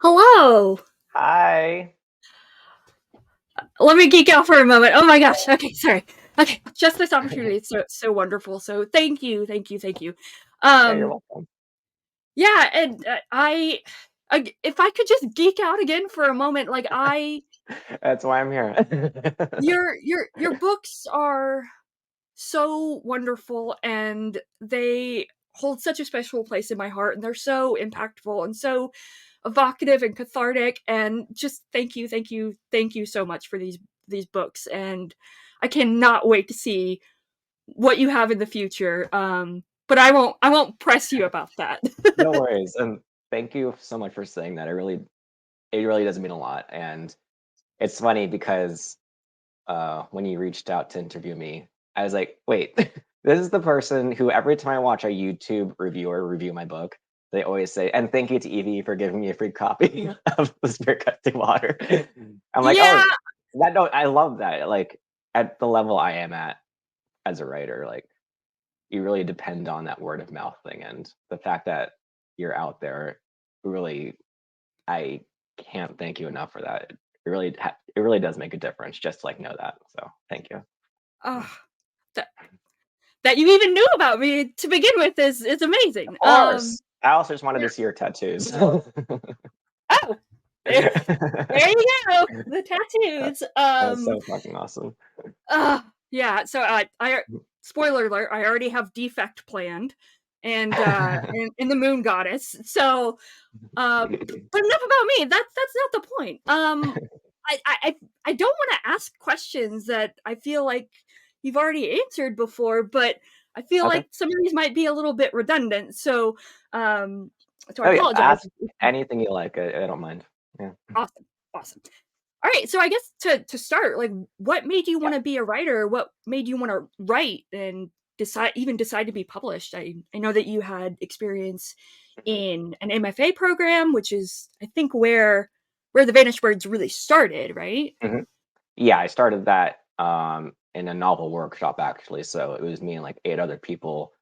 Hello. Hi. Let me geek out for a moment. Oh my gosh. Okay, sorry. Okay, just this opportunity. It's so wonderful. So thank you. Yeah, you're Um, welcome. yeah, and if I could just geek out again for a moment, like That's why I'm here. your books are so wonderful, and they hold such a special place in my heart, and they're so impactful and so evocative and cathartic, and just thank you so much for these books, and I cannot wait to see what you have in the future. But I won't press you about that. No worries. And thank you so much for saying that. It really does mean a lot. And it's funny because when you reached out to interview me, I was like, wait, this is the person who every time I watch a YouTube reviewer review my book, they always say, and thank you to Evie for giving me a free copy of The Spirit Cut Through Water. I'm like, Yeah. oh, that no, I love that. Like at the level I am at as a writer, like you really depend on that word of mouth thing, and the fact that you're out there really, I can't thank you enough for that. It really does make a difference just to like know that, so thank you. uh, that that you even knew about me to begin with is Of amazing. course, I also just wanted Yeah. to see your tattoos. Oh, there you go, the tattoos. That's so fucking awesome. Uh, yeah, so I spoiler alert, I already have defect planned, and the moon goddess. So, but enough about me. That's not the point. I don't want to ask questions that I feel like you've already answered before, but I feel Okay. like some of these might be a little bit redundant. Um, so I Oh yeah, apologize. ask anything you like. I don't mind. Yeah. Awesome, awesome. All right, so I guess to start, like, what made you Yeah. want to be a writer? What made you want to write and decide to be published? I know that you had experience Mhm. in an MFA program, which is I think where the Vanished Birds really started, right? Mhm. Yeah, I started that in a novel workshop actually. So it was me and like 8 other people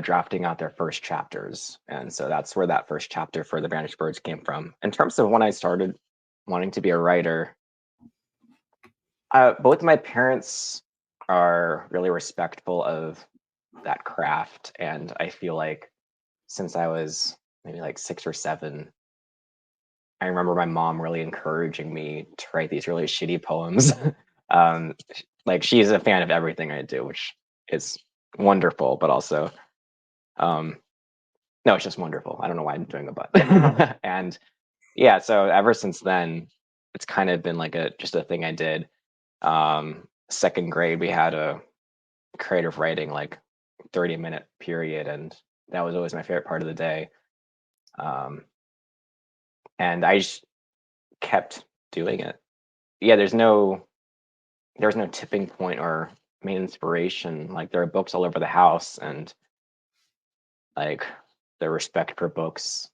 drafting out their first chapters. And so that's where that first chapter for The Vanished Birds came from. In terms of when I started wanting to be a writer, both my parents are really respectful of that craft. And I feel like since I was maybe like 6 or 7, I remember my mom really encouraging me to write these really shitty poems. Like she's a fan of everything I do, which is wonderful, but also um, no, it's just wonderful. I don't know why I'm doing a but. And yeah, so ever since then, it's kind of been like a just a thing I did. Second grade, we had a creative writing like 30-minute period, and that was always my favorite part of the day. Um, and I just kept doing it. Yeah, there's no tipping point or main inspiration. Like there are books all over the house, and like the respect for books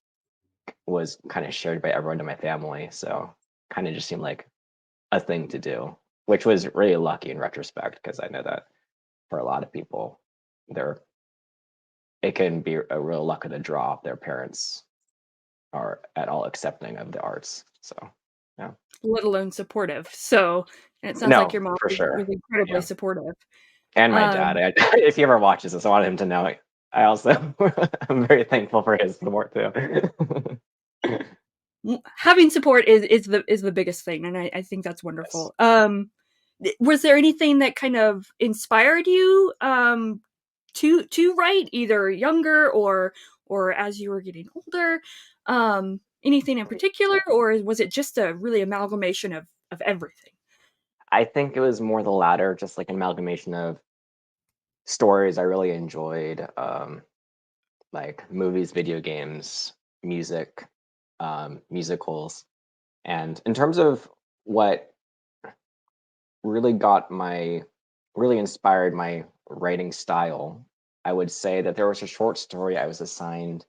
was kind of shared by everyone in my family. So kind of just seemed like a thing to do, which was really lucky in retrospect because I know that for a lot of people, there it can be a real luck of the draw if their parents are at all accepting of the arts. So yeah, Let alone supportive. So, and it sounds like no, your mom for was sure, incredibly yeah, supportive. and my dad. Um, If he ever watches this, I want him to know. I also I'm very thankful for his support too. Having support is the biggest thing, and I think that's Yes. wonderful. Was there anything that kind of inspired you to write, either younger or as you were getting older? Anything in particular, or was it just a really amalgamation of everything? I think it was more the latter, just like an amalgamation of stories I really enjoyed, like movies, video games, music, musicals. And in terms of what really inspired my writing style, I would say that there was a short story I was assigned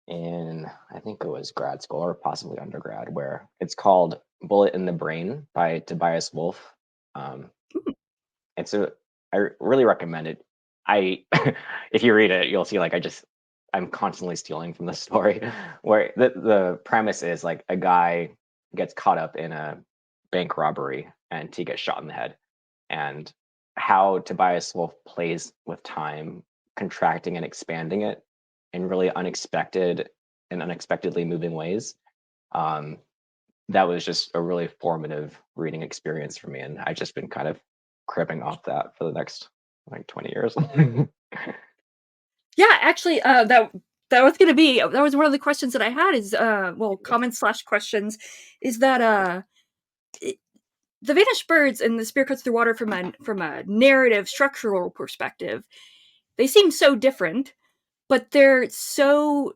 in, I think it was grad school or possibly undergrad, where it's called Bullet in the Brain by Tobias Wolff. Um, it's a, I really recommend it. I, if you read it, you'll see like I just I'm constantly stealing from the story, where the premise is like a guy gets caught up in a bank robbery and he gets shot in the head, and how Tobias Wolff plays with time, contracting and expanding it in really unexpected and unexpectedly moving ways. Um, that was just a really formative reading experience for me, and I've just been kind of cribbing off that for the next like 20 years. Yeah, actually, that was gonna be that was one of the questions that I had is, well, comments slash questions, is that, I The Vanished Birds and The Spear Cuts Through Water from a narrative structural perspective, they seem so different, but they're so,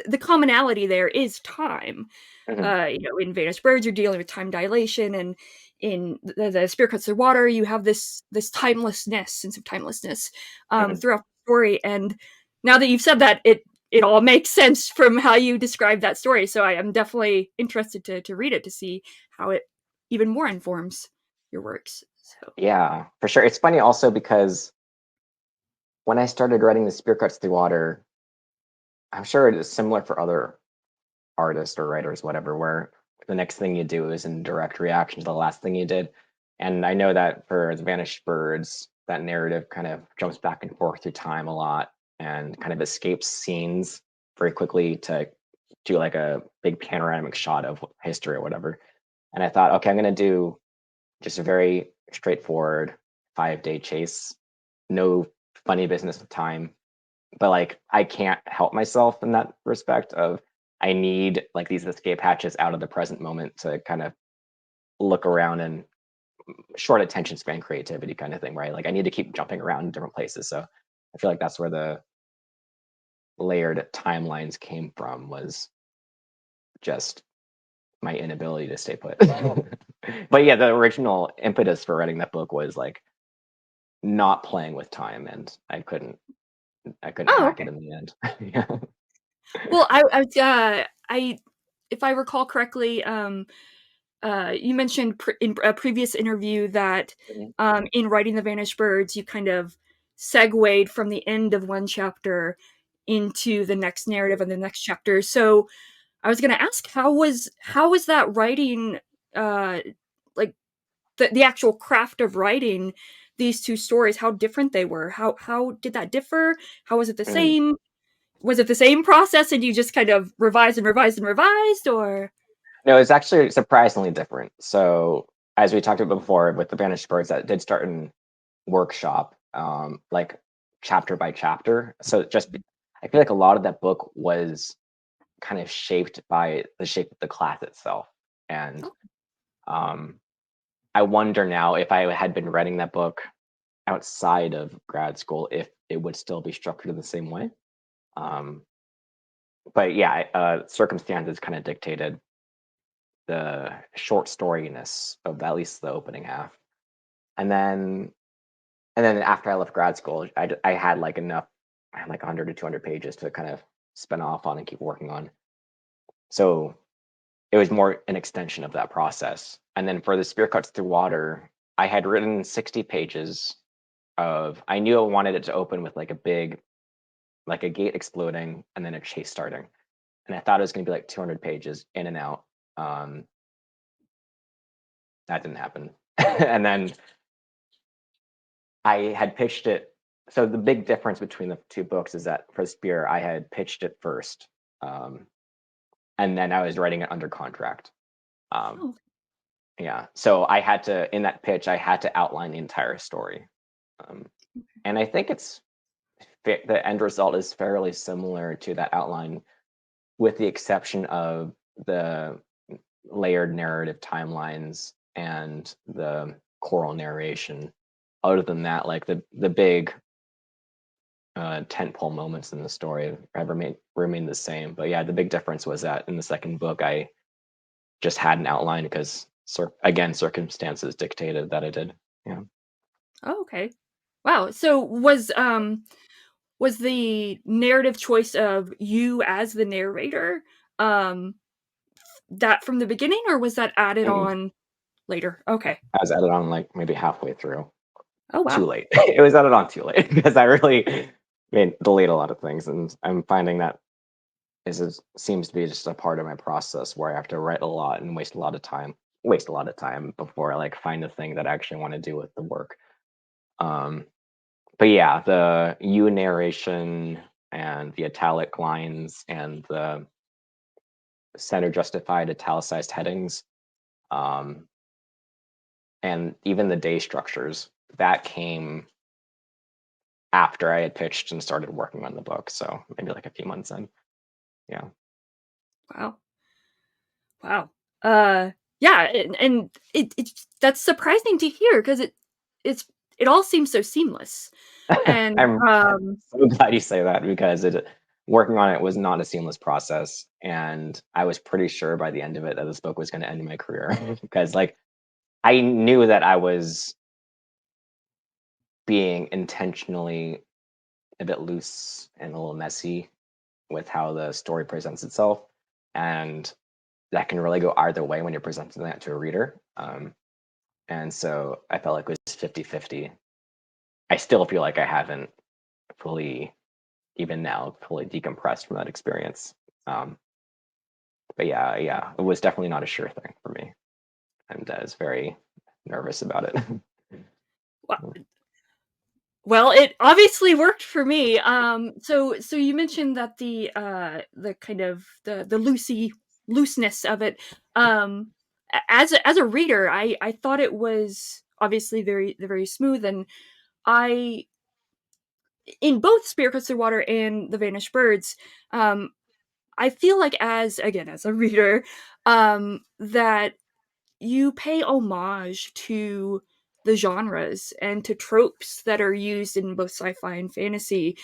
the commonality there is time. Mhm, In Vanished Birds, you're dealing with time dilation, and in the Spirit Cuts Through Water, you have this timelessness, sense of timelessness, mhm. throughout the story. And now that you've said that, it all makes sense from how you describe that story. So I am definitely interested to read it to see how it even more informs your works. So Yeah, for sure. It's funny also because when I started writing The Spear Cuts Through Water, I'm sure it is similar for other artists or writers, whatever, where the next thing you do is in direct reaction to the last thing you did. And I know that for The Vanished Birds, that narrative kind of jumps back and forth through time a lot and kind of escapes scenes very quickly to do like a big panoramic shot of history or whatever. And I thought, okay, I'm going to do just a very straightforward 5-day chase, no funny business with time. But like I can't help myself in that respect of I need like these escape hatches out of the present moment to kind of look around and short attention span creativity kind of thing, right? Like I need to keep jumping around in different places. So I feel like that's where the layered timelines came from, was just my inability to stay put. But yeah, the original impetus for writing that book was like not playing with time, and I couldn't oh, hack it okay. in the end. Yeah. Well, I if I recall correctly, you mentioned in a previous interview that Mhm. in writing The Vanished Birds, you kind of segued from the end of one chapter into the next narrative and the next chapter. So I was going to ask, how was that writing, uh, like the actual craft of writing these two stories? How different they were? How did that differ? How was it the Mhm. same? Was it the same process, and you just kind of revised and revised and revised, or? No, it's actually surprisingly different. So, as we talked about before with the Banished Birds, that did start in workshop, like chapter by chapter. So, I feel like a lot of that book was kind of shaped by the shape of the class itself. And Oh, um, I wonder now if I had been writing that book outside of grad school, if it would still be structured in the same way. Um, but yeah, circumstances kind of dictated the short storyness of at least the opening half. And then after I left grad school, I had like enough, I had like 100 to 200 pages to kind of spin off on and keep working on. So it was more an extension of that process. And then for the Spear Cuts Through Water, I had written 60 pages of, I knew I wanted it to open with like a big, like a gate exploding and then a chase starting. And I thought it was going to be like 200 pages in and out. Um, that didn't happen. And then I had pitched it. So the big difference between the two books is that for Spear, I had pitched it first, um, and then I was writing it under contract. Um, oh, yeah, so I had to, in that pitch, I had to outline the entire story, um, and I think the end result is fairly similar to that outline, with the exception of the layered narrative timelines and the choral narration. Other than that, like the big tentpole moments in the story have remained the same. But yeah, the big difference was that in the second book, I just had an outline because, again, circumstances dictated that I did. Yeah. oh, okay. Wow. So was the narrative choice of you as the narrator, um, that from the beginning, or was that added Mm. on later? Okay. I was added on like maybe halfway through. Oh, Too wow. late. It was added on too late because I really I mean, delete a lot of things, and I'm finding that seems to be just a part of my process where I have to write a lot and waste a lot of time before I like find the thing that I actually want to do with the work. Um, but yeah, the you narration and the italic lines and the center justified italicized headings, um, and even the day structures that came after I had pitched and started working on the book. So maybe like a few months in. Yeah. Wow. Wow. Uh, yeah, and it's that's surprising to hear because it's it all seems so seamless. And I'm so glad you say that because it working on it was not a seamless process, and I was pretty sure by the end of it that this book was going to end my career because like I knew that I was being intentionally a bit loose and a little messy with how the story presents itself, and that can really go either way when you're presenting that to a reader. And so I felt like it was 50-50. I still feel like I haven't fully, even now, fully decompressed from that experience. Um, but yeah, it was definitely not a sure thing for me, and I was very nervous about it. well, it obviously worked for me. So you mentioned that the kind of the looseness of it. As a reader, I thought it was obviously very smooth, and I in both Spirit Cuts Through Water and The Vanished Birds, um, I feel like as a reader, that you pay homage to the genres and to tropes that are used in both sci-fi and fantasy,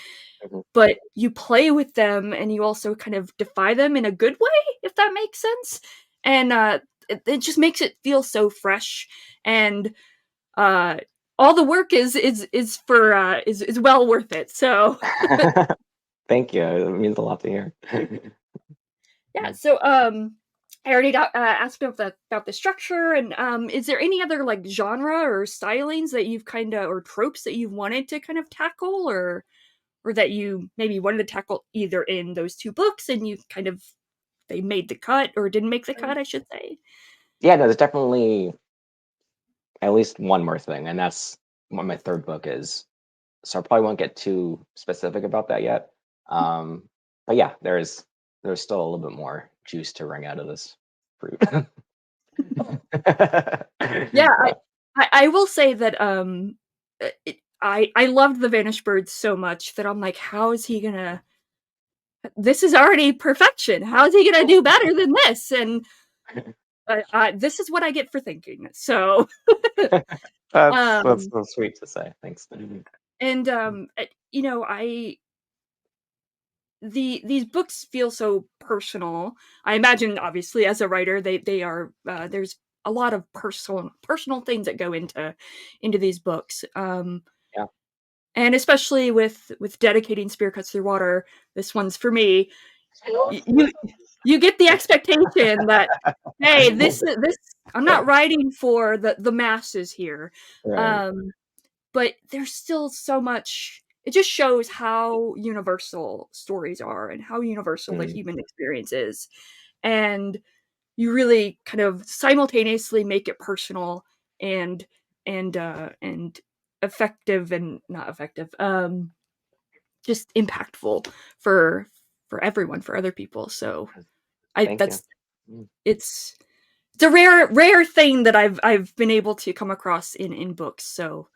Mhm. but you play with them and you also kind of defy them in a good way, if that makes sense. And it just makes it feel so fresh, and uh, all the work is for is well worth it. So Thank you. It means a lot to hear. yeah, so I already got asked about the structure, and is there any other like genre or stylings that you've kind of or tropes that you've wanted to kind of tackle, or that you maybe wanted to tackle either in those two books and you kind of they made the cut or didn't make the cut, I should say. Yeah, no, there's definitely at least one more thing, and that's what my third book is. So I probably won't get too specific about that yet. But yeah, there's still a little bit more juice to wring out of this fruit. Yeah, Yeah. I will say that I loved the Vanished Birds so much that I'm like, how is he gonna? This is already perfection. How is he gonna do better than this? And this is what I get for thinking. So, That's um, so sweet to say. Thanks. and you know, these books feel so personal. I imagine, obviously, as a writer, they are. There's a lot of personal things that go into these books. Yeah. And especially with dedicating Spear Cuts Through Water, this one's for me. You you get the expectation that hey, this I'm not writing for the masses here. Right. Um, but there's still so much. It just shows how universal stories are and how universal the Mm. human experience is. And you really kind of simultaneously make it personal and and effective and not effective. Just impactful for for everyone, for other people. So I Thank you. that's it's it's a rare thing that I've been able to come across in books. So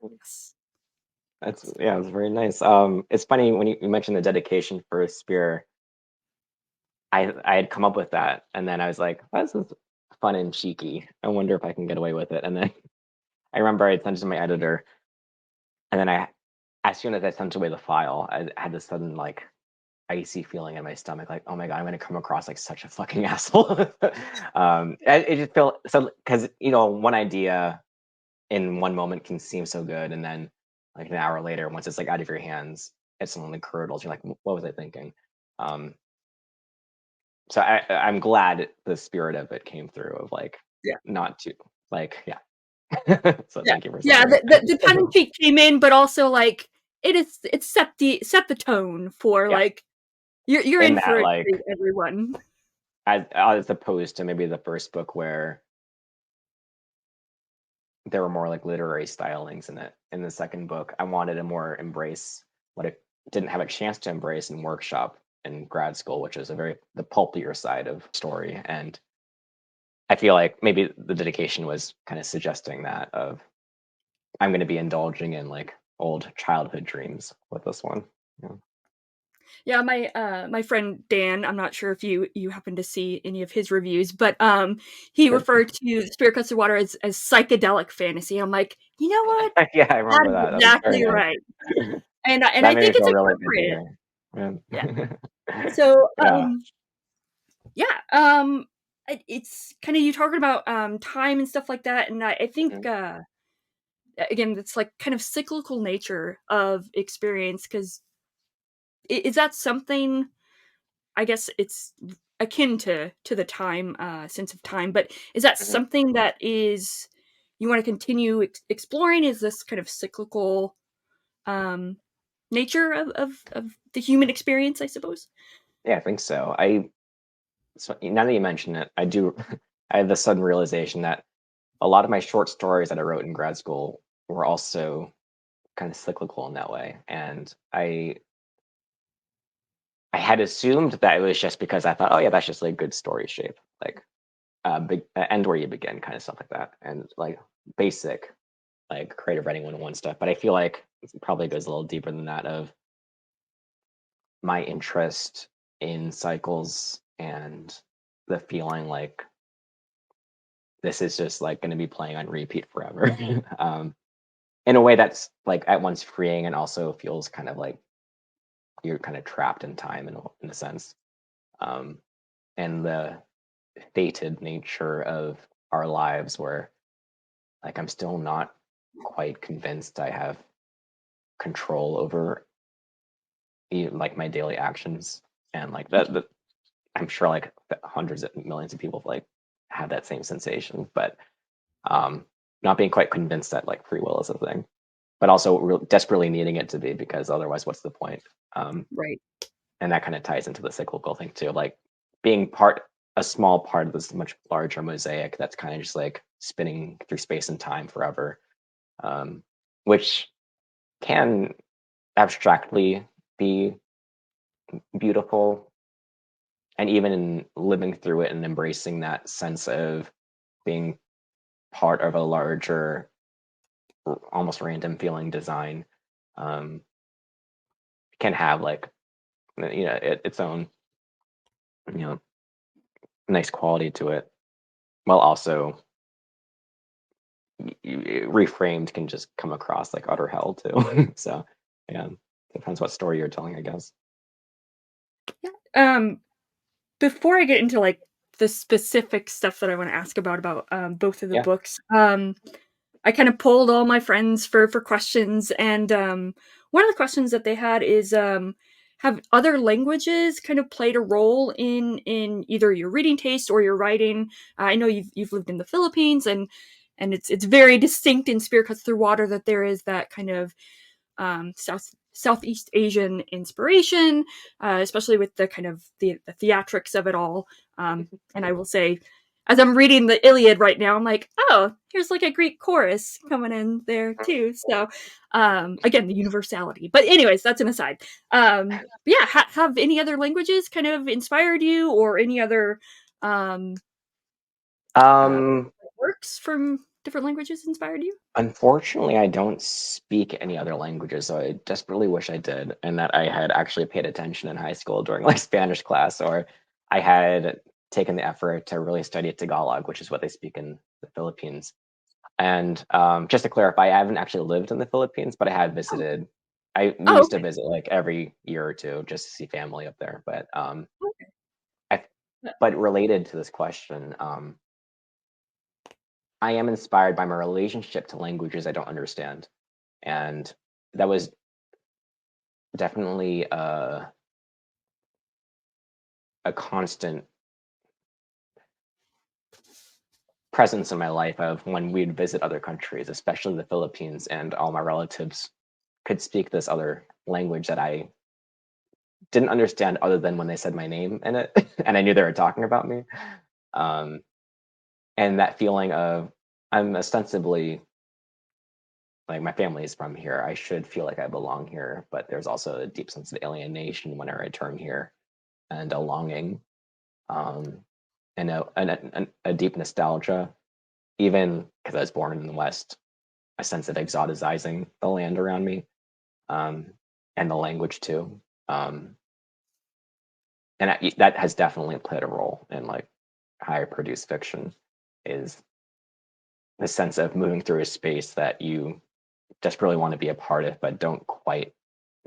Mm. yes. That's yeah, it's very nice. It's funny when you mentioned the dedication for Spear. I had come up with that, and then I was like, oh, "This is fun and cheeky. I wonder if I can get away with it." And then I remember I sent it to my editor, and then as soon as I sent away the file, I had this sudden like icy feeling in my stomach, like, "Oh my god, I'm gonna come across like such a fucking asshole." It just felt so because one idea in one moment can seem so good, and then like an hour later, once it's like out of your hands, it's only curdles. You're like, "What was I thinking?" Um, so I'm glad the spirit of it came through of like Yeah. not to like yeah. So Yeah. thank you for Yeah, saying the that. tongue in cheek came in, but also like it's set the tone for Yeah, like you're in in for that a like treat, everyone. as opposed to maybe the first book where there were more like literary stylings in it. In the second book, I wanted to more embrace what it didn't have a chance to embrace in workshop in grad school, which is a very the pulpier side of story. And I feel like maybe the dedication was kind of suggesting that of I'm going to be indulging in like old childhood dreams with this one. Yeah. Yeah, my friend Dan, I'm not sure if you happen to see any of his reviews, but he Good. referred to Spirit Cuts of Water as psychedelic fantasy. I'm like, you know what? Yeah, I That remember is that. That was very exactly right. nice. And That I made me think it's feel really good to appropriate. hear. Yeah. Yeah. So Yeah. yeah, it's kind of you talking about time and stuff like that, and I think Mhm. again, it's like kind of cyclical nature of experience because is that something I guess it's akin to the time, sense of time, but is that Mhm. something that is you wanna continue exploring? Is this kind of cyclical, um, nature of the human experience, I suppose? Yeah, I think so. So now that you mention it, I do. I have the sudden realization that a lot of my short stories that I wrote in grad school were also kind of cyclical in that way, and I had assumed that it was just because I thought, oh yeah, that's just like good story shape, like big end where you begin, kind of stuff like that, and like basic like creative writing 101 stuff. But I feel like it probably goes a little deeper than that of my interest in cycles and the feeling like this is just like going to be playing on repeat forever. In a way that's like at once freeing and also feels kind of like you're kind of trapped in time in a sense. Um, and the fated nature of our lives where like I'm still not quite convinced I have control over even like my daily actions and like that I'm sure like hundreds of millions of people like have that same sensation, but um, not being quite convinced that like free will is a thing, but also desperately needing it to be because otherwise, what's the point? Um, Right. and that kind of ties into the cyclical thing too, like being a small part of this much larger mosaic that's kind of just like spinning through space and time forever, um, which can abstractly be beautiful, and even in living through it and embracing that sense of being part of a larger almost random feeling design, um, can have like its own you know nice quality to it, while also reframed can just come across like utter hell too. So yeah, depends what story you're telling, I guess. Yeah. Before I get into, like, the specific stuff that I wanna ask about, both of the Yeah. books, I kind of polled all my friends for questions, and one of the questions that they had is, have other languages kind of played a role in either your reading taste or your writing? I know you've lived in the Philippines, and it's very distinct in Spirit Cuts Through Water that there is that kind of Southeast Asian inspiration, especially with the kind of the theatrics of it all. And I will say, as I'm reading the Iliad right now, I'm like, oh, here's like a Greek chorus coming in there too. So again, the universality. But anyways, that's an aside. But yeah, have any other languages kind of inspired you, or any other um, uh, Um, works from different languages inspired you? Unfortunately, I don't speak any other languages, so I desperately wish I did, and that I had actually paid attention in high school during like Spanish class, or I had taken the effort to really study Tagalog, which is what they speak in the Philippines. And just to clarify, I haven't actually lived in the Philippines, but I have Oh, visited. We oh used to okay. visit like every year or two just to see family up there. But Okay. I, Uh, but related to this question, I am inspired by my relationship to languages I don't understand, and that was definitely a constant presence in my life of when we'd visit other countries, especially the Philippines, and all my relatives. could speak this other language that I didn't understand other than when they said my name in it, and I knew they were talking about me. Um, and that feeling of I'm ostensibly like my family is from here. I should feel like I belong here, but there's also a deep sense of alienation when I return here, and a longing, um, and a deep nostalgia, even because I was born in the West, a sense of exoticizing the land around me, um, and the language too. Um, and that has definitely played a role in like how I produce fiction, is the sense of moving through a space that you just really want to be a part of, but don't quite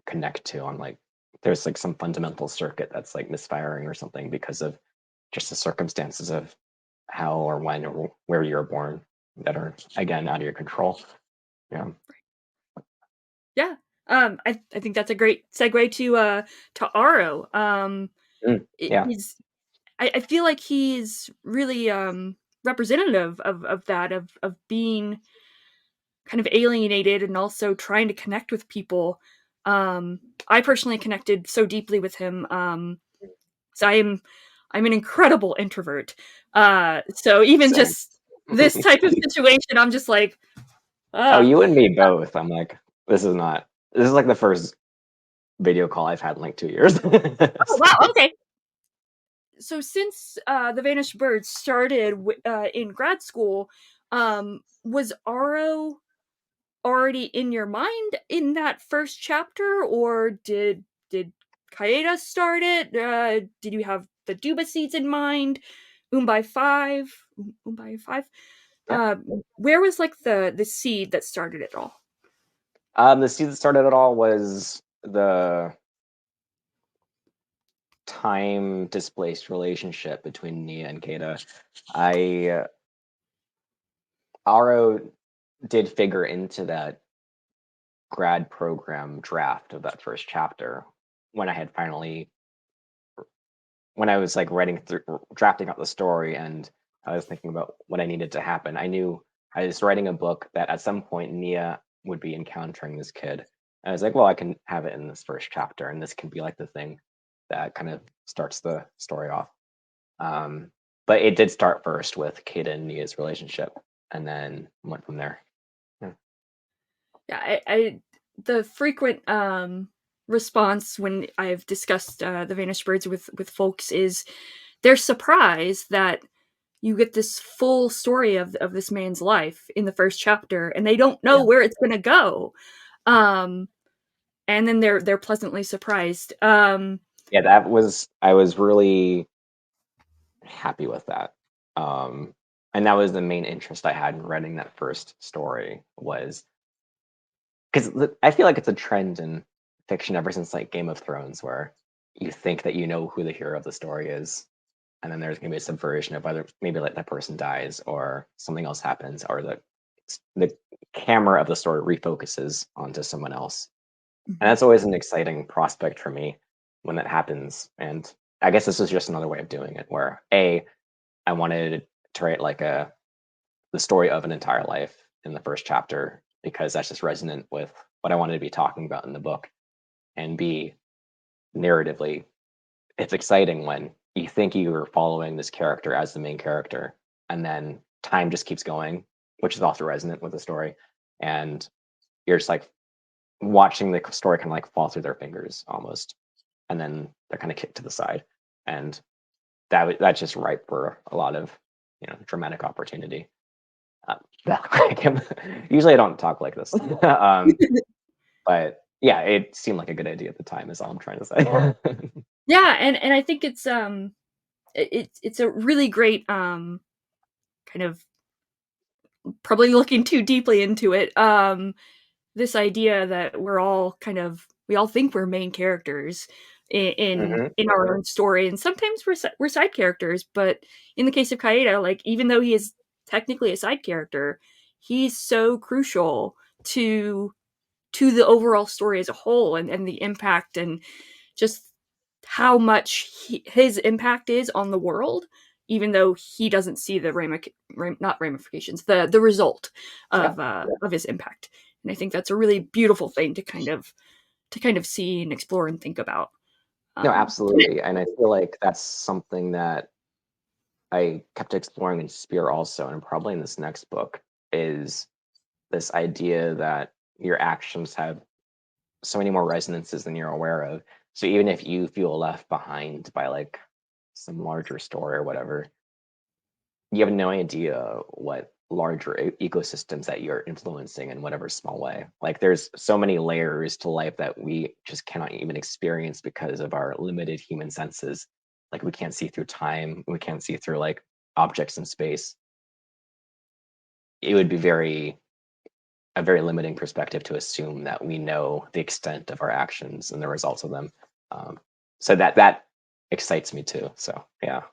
connect to on like there's like some fundamental circuit that's like misfiring or something because of just the circumstances of how or when or where you're born that are again out of your control. Yeah. Yeah. I think that's a great segue to Aro. Yeah. He's I feel like he's really representative of that of being kind of alienated and also trying to connect with people. I personally connected so deeply with him. So I'm an incredible introvert. So even Same. just this type of situation, I'm just like, Oh, uh, you and me both. I'm like, this is like the first video call I've had in like 2 years. oh wow, okay. So since the Vanished Birds started in grad school, was Aro already in your mind in that first chapter, or did Kaeda start it? Did you have the Duba seeds in mind? Umbai 5, Umbai 5. Yeah. Uh, where was like the seed that started it all? The seed that started it all was the time displaced relationship between Nia and Kata. I Aro did figure into that grad program draft of that first chapter when I had finally when I was like writing through drafting out the story and I was thinking about what I needed to happen. I knew I was writing a book that at some point Nia would be encountering this kid. And I was like, well, I can have it in this first chapter, and this can be like the thing that kind of starts the story off. Um, but it did start first with Kata and Nia's relationship, and then went from there. Yeah. Yeah, I the frequent response when I've discussed the Vanished Birds with folks is they're surprised that you get this full story of this man's life in the first chapter, and they don't know Yeah. where it's going to go. Um, and then they're pleasantly surprised. Yeah, I was really happy with that. Um, and that was the main interest I had in writing that first story was because I feel like it's a trend in fiction ever since like Game of Thrones, where you think that you know who the hero of the story is, and then there's gonna be a subversion of whether maybe like that person dies or something else happens, or the camera of the story refocuses onto someone else, and Mhm. that's always an exciting prospect for me when that happens. And I guess this is just another way of doing it, where I wanted to write like the story of an entire life in the first chapter because that's just resonant with what I wanted to be talking about in the book. And B, narratively, it's exciting when you think you're following this character as the main character, and then time just keeps going, which is also resonant with the story. And you're just like watching the story kind of like fall through their fingers almost. And then they're kind of kicked to the side. And that's just ripe for a lot of, dramatic opportunity. Um, usually I don't talk like this. But yeah, it seemed like a good idea at the time is all I'm trying to say. Yeah, and I think it's a really great kind of probably looking too deeply into it. This idea that we all think we're main characters Mhm. in our own story, and sometimes we're side characters. But in the case of Kaeda, like even though he is technically a side character, he's so crucial to the overall story as a whole, and the impact and just how much his impact is on the world, even though he doesn't see the not ramifications, the result Yeah. of his impact. And I think that's a really beautiful thing to kind of see and explore and think about. No, Um, absolutely. And I feel like that's something that I kept exploring in Spear also, and probably in this next book, is this idea that your actions have so many more resonances than you're aware of. So even if you feel left behind by like some larger story or whatever, you have no idea what larger ecosystems that you're influencing in whatever small way. Like there's so many layers to life that we just cannot even experience because of our limited human senses. Like we can't see through time, we can't see through like objects in space. It would be a very limiting perspective to assume that we know the extent of our actions and the results of them. Um, so that excites me too. So yeah,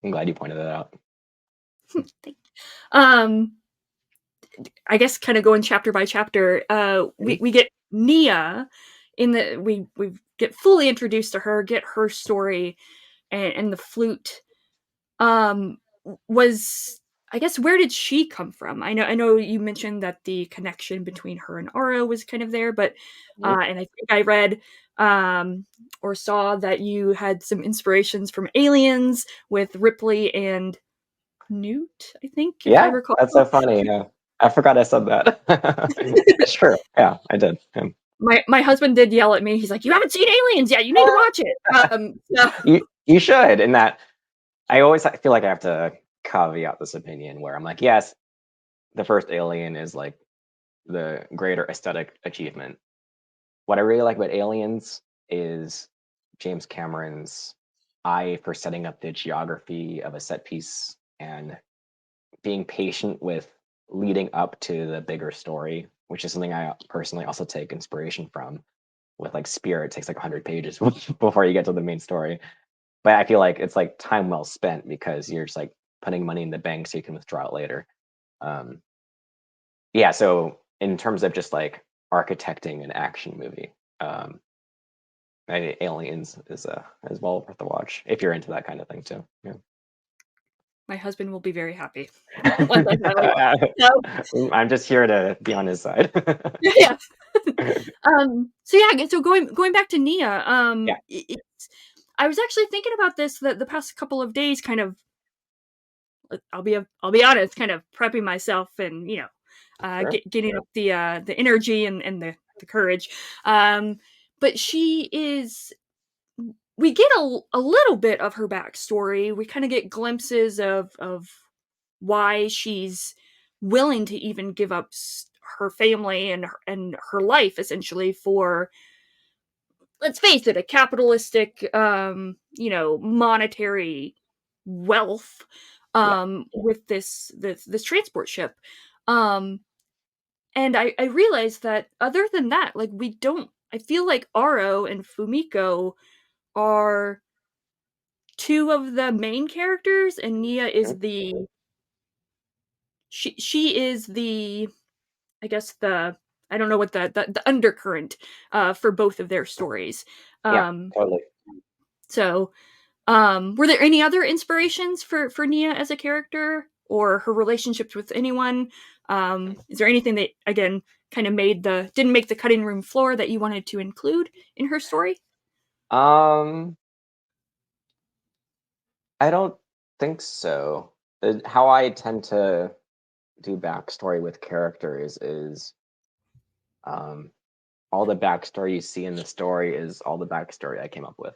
I'm glad you pointed that out. um, I guess kind of going chapter by chapter. Mhm. We get Nia in the we get fully introduced to her, get her story, and the flute. Um, was I guess where did she come from? I know you mentioned that the connection between her and Aro was kind of there, but Mhm. and I think I read or saw that you had some inspirations from Aliens with Ripley and Newt, I think, if I Yeah, recall. that's so funny. Yeah. I forgot I said that. It's true. Yeah, I did. Yeah. My husband did yell at me. He's like, "You haven't seen Aliens yet. You need to watch it." So You should. And that I always feel like I have to caveat this opinion where I'm like, yes, the first Alien is like the greater aesthetic achievement. What I really like about Aliens is James Cameron's eye for setting up the geography of a set piece and being patient with leading up to the bigger story, which is something I personally also take inspiration from. With like Spirit, it takes like 100 pages before you get to the main story. But I feel like it's like time well spent because you're just like putting money in the bank so you can withdraw it later. Um, yeah, so in terms of just like architecting an action movie, um, Aliens is well worth the watch if you're into that kind of thing too. Yeah. my husband will be very happy once I finally watch it. I'm just here to be on his side. Yeah. So yeah, so going back to Nia, Yeah, it's I was actually thinking about this the past couple of days, kind of. I'll be honest, kind of prepping myself and sure. getting up the energy and the courage. Um, but she is. We get a little bit of her backstory. We kind of get glimpses of why she's willing to even give up her family and her life essentially for, let's face it, a capitalistic monetary wealth Yeah. with this transport ship. um and I realized that other than that, like, we don't I feel like Aro and Fumiko are two of the main characters, and Nia Mhm. is she is the, I guess, the, I don't know what the undercurrent for both of their stories. Yeah, um totally. so were there any other inspirations for Nia as a character or her relationships with anyone? Is there anything that, again, kind of didn't make the cutting room floor that you wanted to include in her story? Um, I don't think so. How I tend to do backstory with characters is um, all the backstory you see in the story is all the backstory I came up with.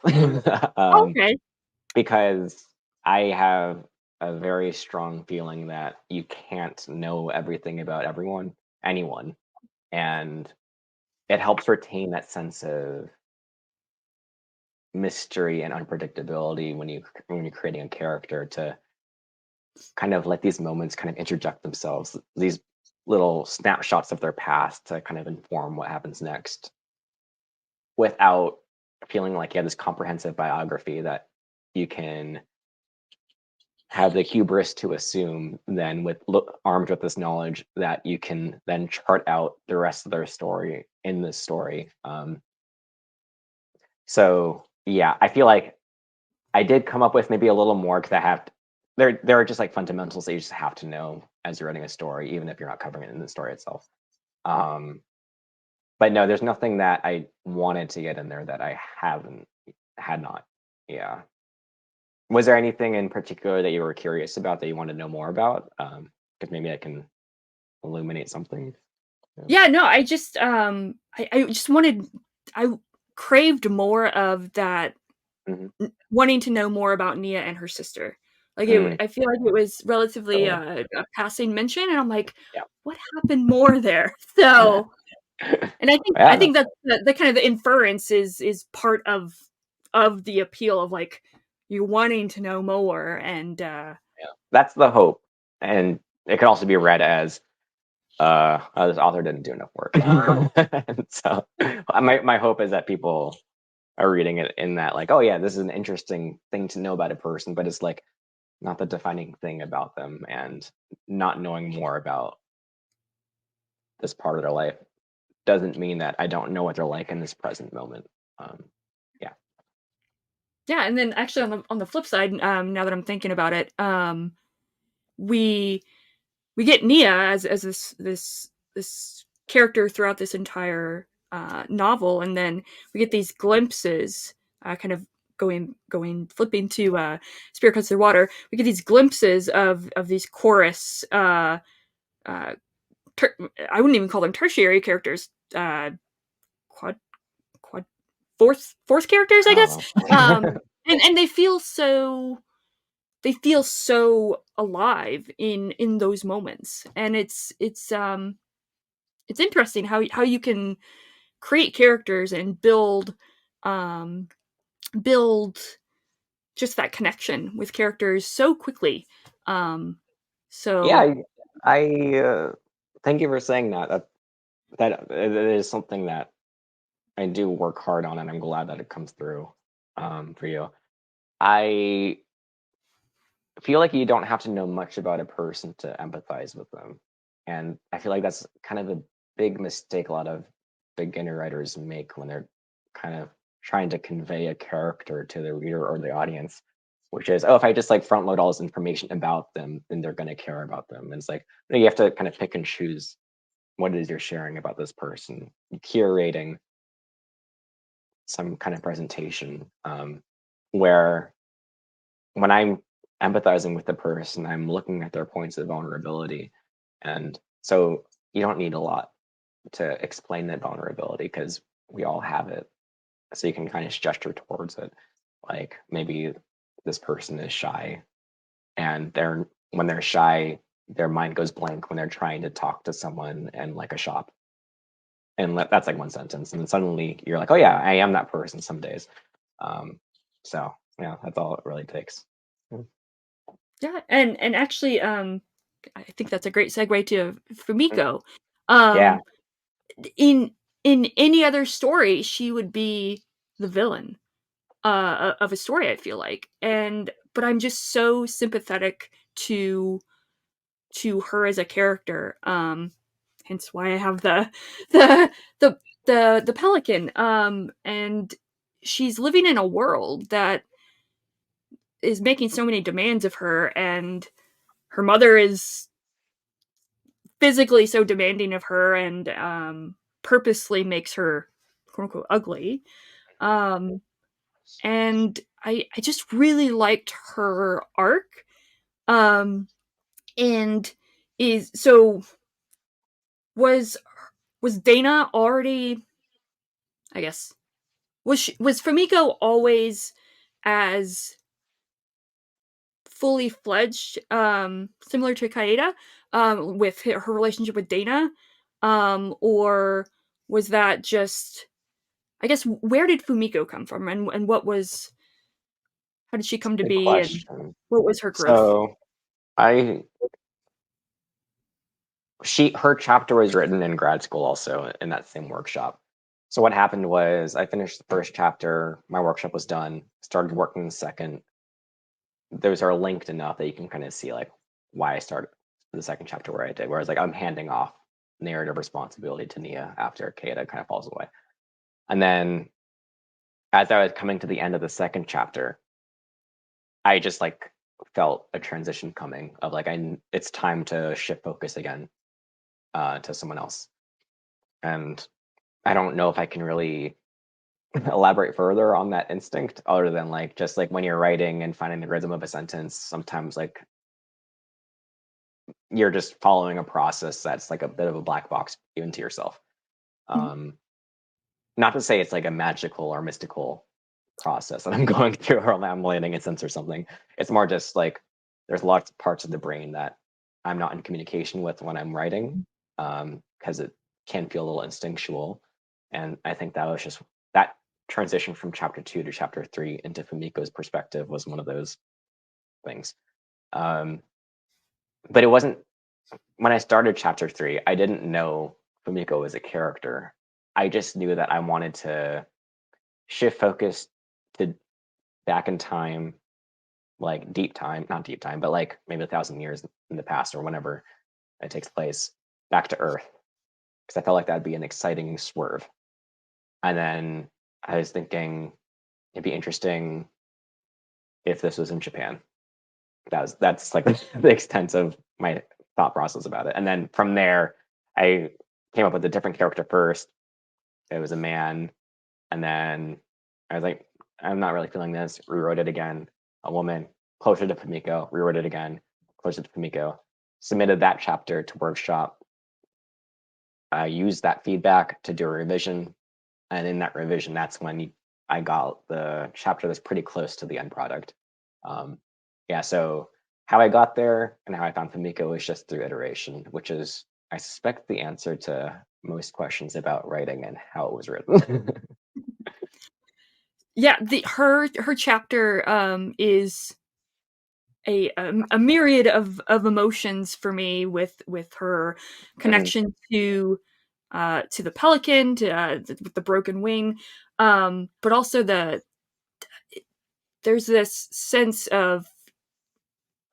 Okay. Because I have a very strong feeling that you can't know everything about anyone, and it helps retain that sense of mystery and unpredictability when you're creating a character to kind of let these moments kind of interject themselves, these little snapshots of their past to kind of inform what happens next without feeling like you have this comprehensive biography that you can have the hubris to assume then armed with this knowledge that you can then chart out the rest of their story in this story. So yeah, I feel like I did come up with maybe a little more because I have there are just like fundamentals that you just have to know as you're writing a story, even if you're not covering it in the story itself. Um, But no, there's nothing that I wanted to get in there that I had not. Yeah. Was there anything in particular that you were curious about that you wanted to know more about? Because maybe I can illuminate something. Yeah. Yeah, no, I just wanted I craved more of that Hmm. wanting to know more about Nia and her sister. Like, Mm, I feel like it was relatively, totally. a passing mention, and I'm like, Yeah. "What happened more there?" So and I Yeah. think that the kind of the inference is part of the appeal of, like, you wanting to know more and, Yeah. That's the hope. And it can also be read as oh, this author didn't do enough work. And so my hope is that people are reading it in that like, oh yeah, this is an interesting thing to know about a person, but it's like not the defining thing about them, and not knowing more about this part of their life doesn't mean that I don't know what they're like in this present moment. Um, yeah. yeah, and then actually on the flip side, now that I'm thinking about it, we we get Nia as this character throughout this entire novel, and then we get these glimpses, kind of flipping to Spirit Cuts Through Water. We get these glimpses of these chorus. Uh, I wouldn't even call them tertiary characters. Quad quad fourth characters, I I guess. don't know. And they feel so alive in those moments, and it's interesting how you can create characters and um build just that connection with characters so quickly. Um Yeah, so I thank you for saying that. That it is something that I do work hard on, and I'm glad that it comes through for you. I feel like you don't have to know much about a person to empathize with them. And I feel like that's kind of a big mistake a lot of beginner writers make when they're kind of trying to convey a character to the reader or the audience, which is, oh, if I just like front load all this information about them, then they're going to care about them. And it's like, you have to kind of pick and choose what it is you're sharing about this person, curating some kind of presentation where when I'm empathizing with the person, I'm looking at their points of vulnerability. And so you don't need a lot to explain that vulnerability because we all have it. So you can kind of gesture towards it. Like maybe this person is shy, and when they're shy, their mind goes blank when they're trying to talk to someone in like a shop. And that's like one sentence. And then suddenly you're like, oh yeah, I am that person some days. Um, so yeah, that's all it really takes. Mm. yeah, and actually, I think that's a great segue to Mm. Fumiko. Yeah. um in any other story, she would be the villain of a story, I feel like. And but I'm just so sympathetic to her as a character. Hence why I have the the the pelican. And she's living in a world that is making so many demands of her, and her mother is physically so demanding of her, and purposely makes her quote unquote ugly. Um and I just really liked her arc. Um and is so was was Dana already, I guess, was Fumiko always as fully fledged, similar to Kaeda, with her relationship with Dana, or was that just, I guess, where did Fumiko come from, and what was, how did she come to Good be, and question. what was her growth? So I her chapter was written in grad school also in that same workshop. So what happened was I finished the first chapter, my workshop was done, started working the second. Those are linked enough that you can kind of see like why I started the second chapter where I did. Whereas like I'm handing off narrative responsibility to Nia after Kata kind of falls away. And then as I was coming to the end of the second chapter, I just like felt a transition coming of like it's time to shift focus again to someone else. And I don't know if I can really elaborate further on that instinct, other than like just like when you're writing and finding the rhythm of a sentence, sometimes like you're just following a process that's like a bit of a black box even to yourself. Mhm. Um, Not to say it's like a magical or mystical process that I'm going through or I'm landing a sense or something. It's more just like there's lots of parts of the brain that I'm not in communication with when I'm writing, because it can feel a little instinctual. And I think that was just that transition from chapter 2 to chapter 3 into Fumiko's perspective was one of those things. Um, but it wasn't when I started chapter 3, I didn't know Fumiko was a character. I just knew that I wanted to shift focus to back in time, like deep time, not deep time, but like maybe 1,000 years in the past or whenever it takes place, back to Earth, because I felt like that'd be an exciting swerve. And then I was thinking it'd be interesting if this was in Japan. That's like the extent of my thought process about it. And then from there, I came up with a different character first. It was a man, and then I was like, I'm not really feeling this. Rewrote it again. A woman, closer to Fumiko. Rewrote it again, closer to Fumiko. Submitted that chapter to workshop. I used that feedback to do a revision, and in that revision, that's when I got the chapter that's pretty close to the end product. Um, yeah, so how I got there and how I found Fumiko was just through iteration, which is, I suspect, the answer to most questions about writing and how it was written. Yeah, the her chapter is a myriad of emotions for me with her Mhm, connection to the pelican, to with the broken wing, but also there's this sense of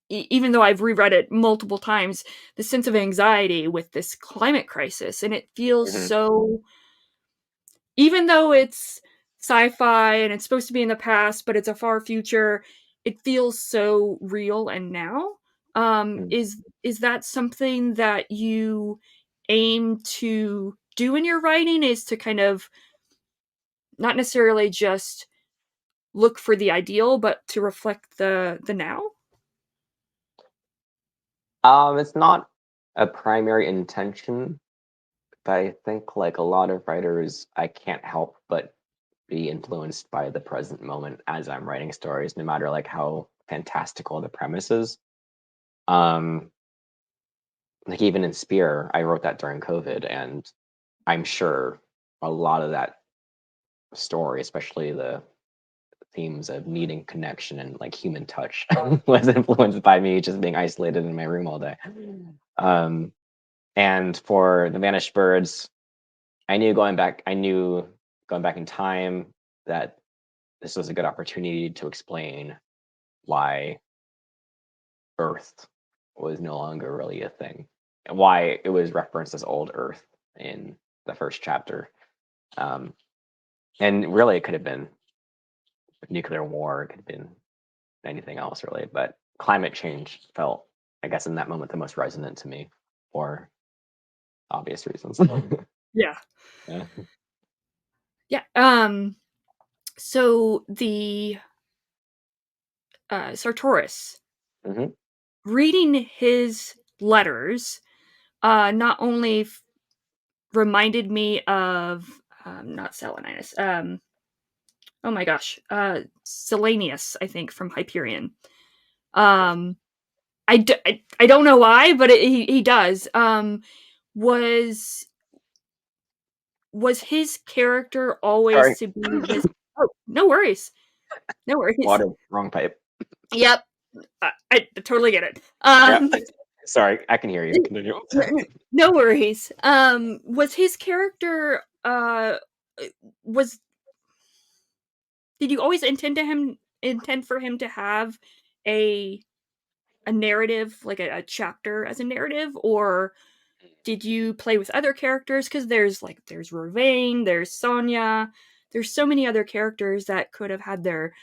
even though I've reread it multiple times, the sense of anxiety with this climate crisis, and it feels mhm, so even though it's sci-fi and it's supposed to be in the past, but it's a far future, it feels so real and now. mhm. Is that something that you aim to do in your writing? Is to kind of not necessarily just look for the ideal, but to reflect the now? It's not a primary intention, but I think like a lot of writers, I can't help but be influenced by the present moment as I'm writing stories, no matter like how fantastical the premise is. Um, like even in Spear, I wrote that during COVID, and I'm sure a lot of that story, especially the themes of needing connection and like human touch, was influenced by me just being isolated in my room all day. Um, and for the Vanished Birds, I knew going back in time that this was a good opportunity to explain why Earth was no longer really a thing, and why it was referenced as old Earth in the first chapter. Um, and really, it could have been nuclear war, it could have been anything else, really. But climate change felt, I guess, in that moment, the most resonant to me for obvious reasons. Yeah. Yeah. Yeah. So the Sartoris, Hmm. reading his letters, not only reminded me of not Seleninus. Oh my gosh, Silanius, I think from Hyperion. Um, I don't know why, but he does. Was was his character always Sorry, to be this? Oh, no worries, no worries. water, wrong pipe. Yep, I totally get it. Yeah. Sorry, I can hear you. Continue. No worries. Was his character was did you always intend for him to have a a narrative, like a chapter as a narrative, or did you play with other characters? Because there's Rovane, there's Sonya, there's so many other characters that could have had their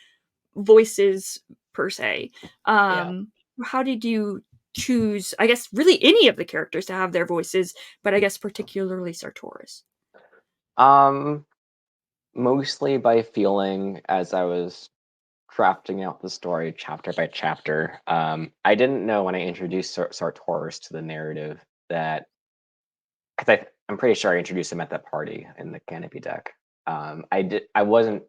voices per se. Yeah. How did you choose? I guess really any of the characters to have their voices, but I guess particularly Sartoris. Um, Mostly by feeling as I was crafting out the story chapter by chapter. I didn't know when I introduced Sartoris to the narrative that, because I'm pretty sure I introduced him at that party in the Canopy deck. I wasn't.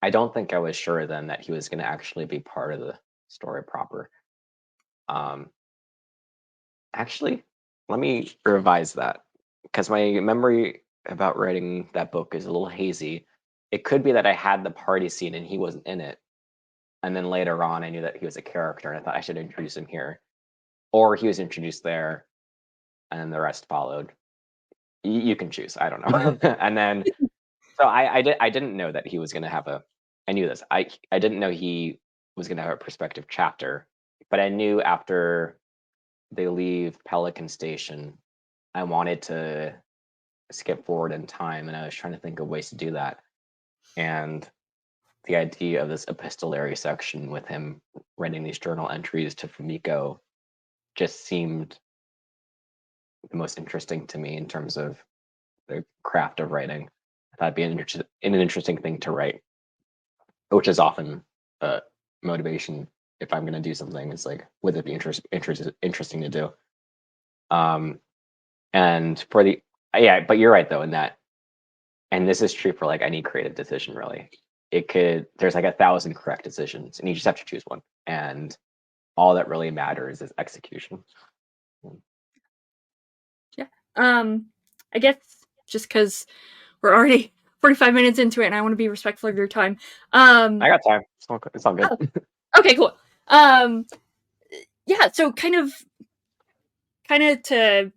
I don't think I was sure then that he was going to actually be part of the story proper. Um, Actually, let me revise that because my memory about writing that book is a little hazy. It could be that I had the party scene and he wasn't in it, and then later on I knew that he was a character and I thought I should introduce him here, or he was introduced there and then the rest followed. You can choose. I don't know. And then so I didn't know that he was going to have a. I knew this. I didn't know he was going to have a perspective chapter, but I knew after they leave Pelican Station, I wanted to skip forward in time, and I was trying to think of ways to do that. And the idea of this epistolary section with him writing these journal entries to Fumiko just seemed the most interesting to me in terms of the craft of writing. I thought it'd be an interesting thing to write, which is often a motivation if I'm going to do something. It's like, would it be interesting to do? Um, and for the yeah, but you're right though in that, and this is true for like any creative decision really. There's like 1,000 correct decisions, and you just have to choose one, and all that really matters is execution. Yeah. I guess just because we're already 45 minutes into it and I want to be respectful of your time. I Um, got time. It's all good. oh, okay, cool. Um, yeah, so kind of to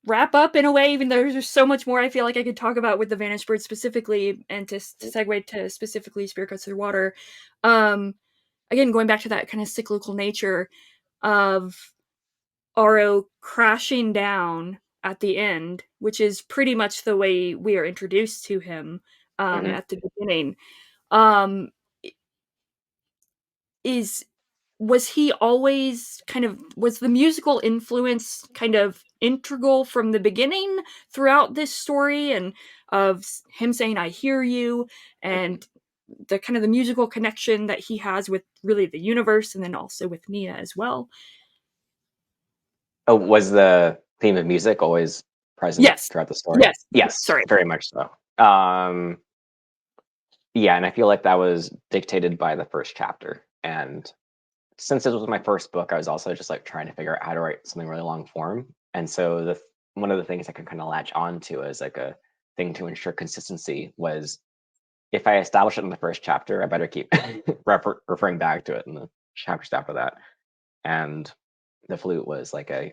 wrap up in a way, even though there's so much more I feel like I could talk about with the Vanished Bird specifically, and to segue to specifically Spirit Cuts Through Water. Um, Again, going back to that kind of cyclical nature of Aro crashing down at the end, which is pretty much the way we are introduced to him Hmm. at the beginning. Um, is Was he always kind of, was the musical influence kind of integral from the beginning throughout this story, and of him saying I hear you, and the kind of the musical connection that he has with really the universe and then also with Nia as well? Oh, was the theme of music always present Yes. throughout the story? Yes. Yes, Sorry. very much so. Yeah, and I feel like that was dictated by the first chapter. And since this was my first book, I was also just like trying to figure out how to write something really long form. And so one of the things I could kind of latch onto as like a thing to ensure consistency was, if I establish it in the first chapter, I better keep referring back to it in the chapters after that. And the flute was like a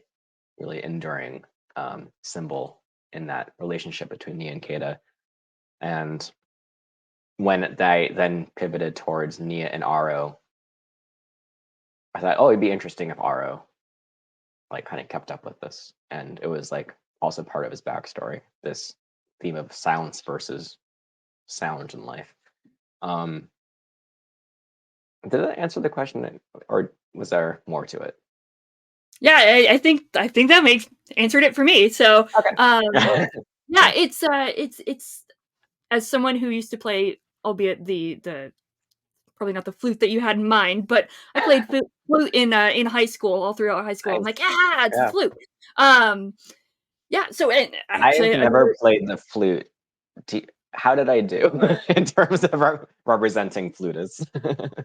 really enduring symbol in that relationship between Nia and Kata. And when they then pivoted towards Nia and Aro, I thought, oh, it'd be interesting if Aro like kind of kept up with this. And it was like also part of his backstory, this theme of silence versus sound in life. Um, did that answer the question, or was there more to it? Yeah, I think that makes answered it for me. So, Okay. yeah, Yeah. it's as someone who used to play, albeit the probably not the flute that you had in mind, but I played flute in high school, all throughout high school. I'm like, Nice. yeah, it's the Yeah. flute. Um, yeah. So, and I have actually, never another, played the flute. How did I do in terms of representing flutists?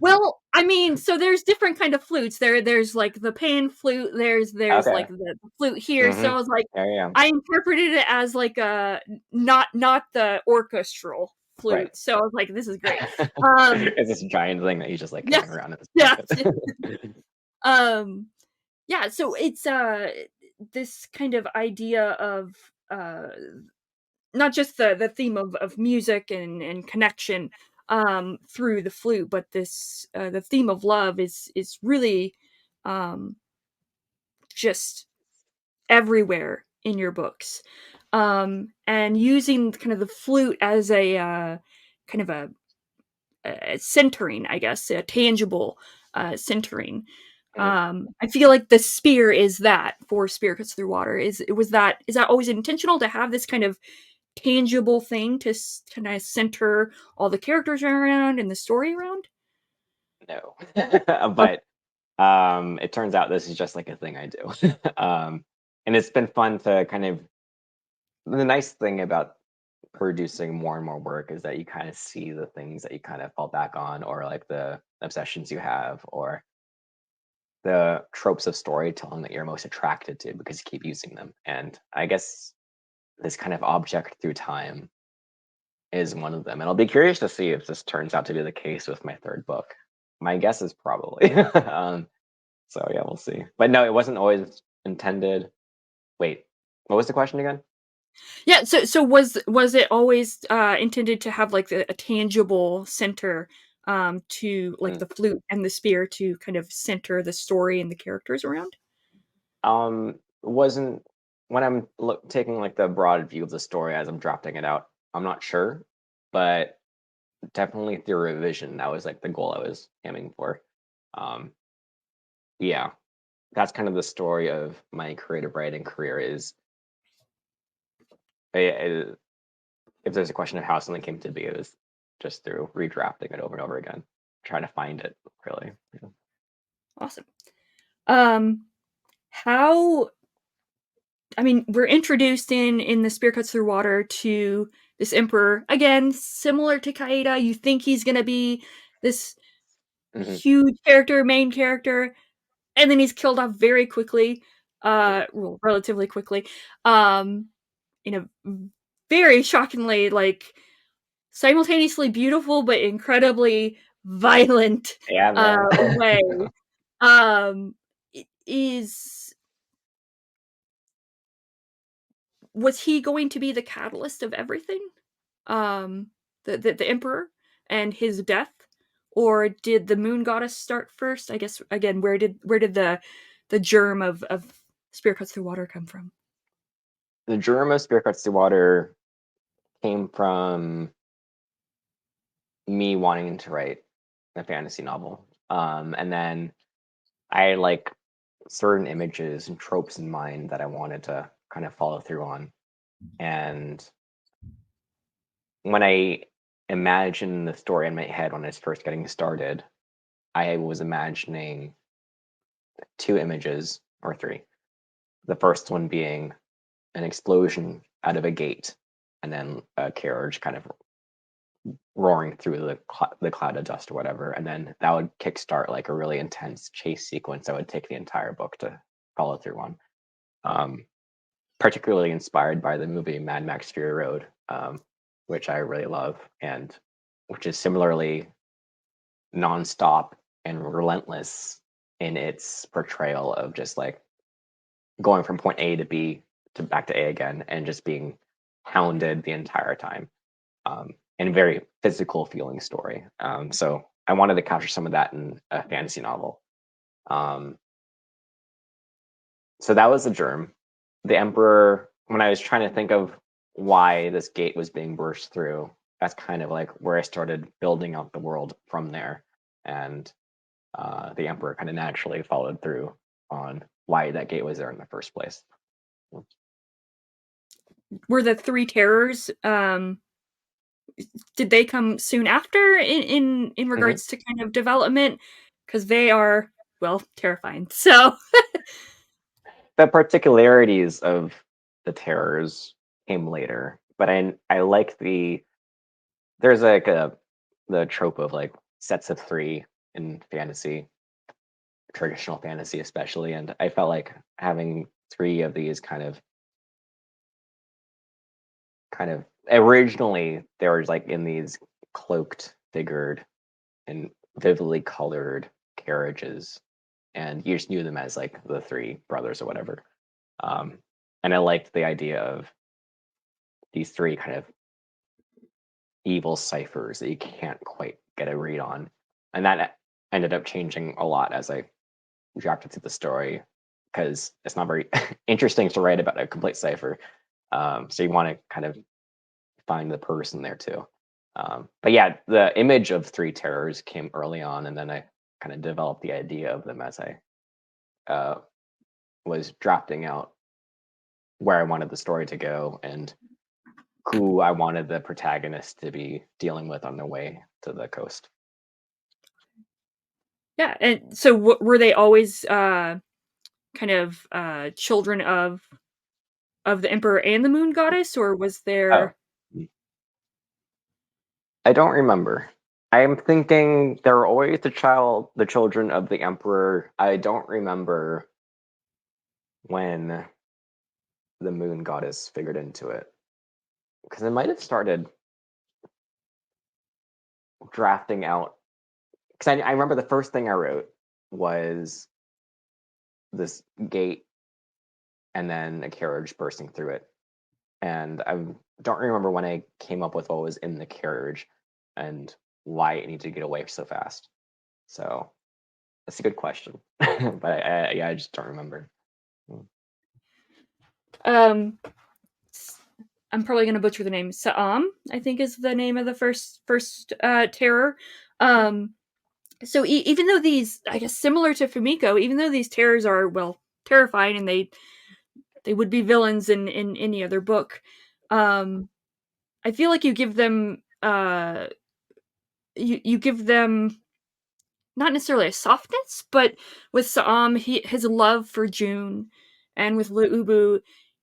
well, I mean, so there's different kind of flutes. There's like the pan flute. There's Okay. like the flute here. So Mm-hmm. I was like, There you go. I interpreted it as like a not the orchestral Right. flute. So I was like, this is great. Um, It's this giant thing that you just like yeah, carrying around in this yeah, pocket. um, yeah. So it's this kind of idea of uh not just the theme of music and connection through the flute, but this the theme of love is really um just everywhere in your books, and using kind of the flute as a kind of a centering, I guess, a tangible centering. Mhm. I feel like the spear is that for Spirit Cuts Through Water. Is that always intentional to have this kind of tangible thing to kind of center all the characters around and the story around? No. Okay. But it turns out this is just like a thing I do. And it's been fun to kind of the nice thing about producing more and more work is that you kind of see the things that you kind of fall back on, or like the obsessions you have, or the tropes of storytelling that you're most attracted to because you keep using them. And I guess this kind of object through time is one of them. And I'll be curious to see if this turns out to be the case with my third book. My guess is probably. So yeah, we'll see. But no, it wasn't always intended. Wait, what was the question again? Yeah, so was it always, intended to have, like, a tangible center, to like, Mm. the flute and the spear to kind of center the story and the characters around? Wasn't when I'm taking like the broad view of the story as I'm drafting it out. I'm not sure, but definitely through revision, that was like the goal I was aiming for. Um, yeah, that's kind of the story of my creative writing career. Is I, if there's a question of how something came to be, it was just through redrafting it over and over again, trying to find it. Really, yeah. Awesome. Um, how I mean, we're introduced in The Spear Cuts Through Water to this emperor, again, similar to Kaeda, you think he's gonna be this Hmm. huge character, main character, and then he's killed off very quickly, well, relatively quickly, um, in a very shockingly, like, simultaneously beautiful but incredibly violent, Yeah, man. way. Um, is was he going to be the catalyst of everything? The emperor and his death? Or did the moon goddess start first? I guess, again, where did the germ of Spear Cuts Through Water come from? The germ of Spirit Cuts to Water came from me wanting to write a fantasy novel. And then I had like certain images and tropes in mind that I wanted to kind of follow through on. And when I imagined the story in my head when I was first getting started, I was imagining two images or three. The first one being an explosion out of a gate, and then a carriage kind of roaring through the cloud of dust or whatever, and then that would kickstart like a really intense chase sequence that would take the entire book to follow through on. Um, Particularly inspired by the movie Mad Max Fury Road, which I really love, and which is similarly nonstop and relentless in its portrayal of just like going from point A to B to back to A again, and just being hounded the entire time. And a very physical feeling story. So I wanted to capture some of that in a fantasy novel. Um, so that was the germ. The Emperor, when I was trying to think of why this gate was being burst through, that's kind of like where I started building out the world from there. And the Emperor kind of naturally followed through on why that gate was there in the first place. Were the three terrors, did they come soon after in Hmm. regards to kind of development? Because they are, well, terrifying. So The particularities of the terrors came later, but I like there's like a the trope of like sets of three in fantasy, traditional fantasy especially, and I felt like having three of these kind of originally they were like in these cloaked, figured, and vividly colored carriages, and you just knew them as like the three brothers or whatever. Um, and I liked the idea of these three kind of evil ciphers that you can't quite get a read on, and that ended up changing a lot as I drafted through the story because it's not very interesting to write about a complete cipher. So you want to kind of find the person there too. But yeah, the image of three terrors came early on, and then I kind of developed the idea of them as I uh, was drafting out where I wanted the story to go and who I wanted the protagonist to be dealing with on their way to the coast. Yeah, and so were they always, kind of, children of the emperor and the moon goddess, or was Oh, there I don't remember. I am thinking they were always the children of the emperor. I don't remember when the moon goddess figured into it because I might have started drafting out because I remember the first thing I wrote was this gate and then a carriage bursting through it. And I don't remember when I came up with what was in the carriage and why it needed to get away so fast. So that's a good question, but yeah, I just don't remember. Mm. um, s I'm probably gonna butcher the name, Saam, I think is the name of the first, terror. Um, so even though these I guess similar to Fumiko, even though these terrors are, well, terrifying and they would be villains in any other book, um, I feel like you give them not necessarily a softness, but with Saam, his love for June, and with Luubu,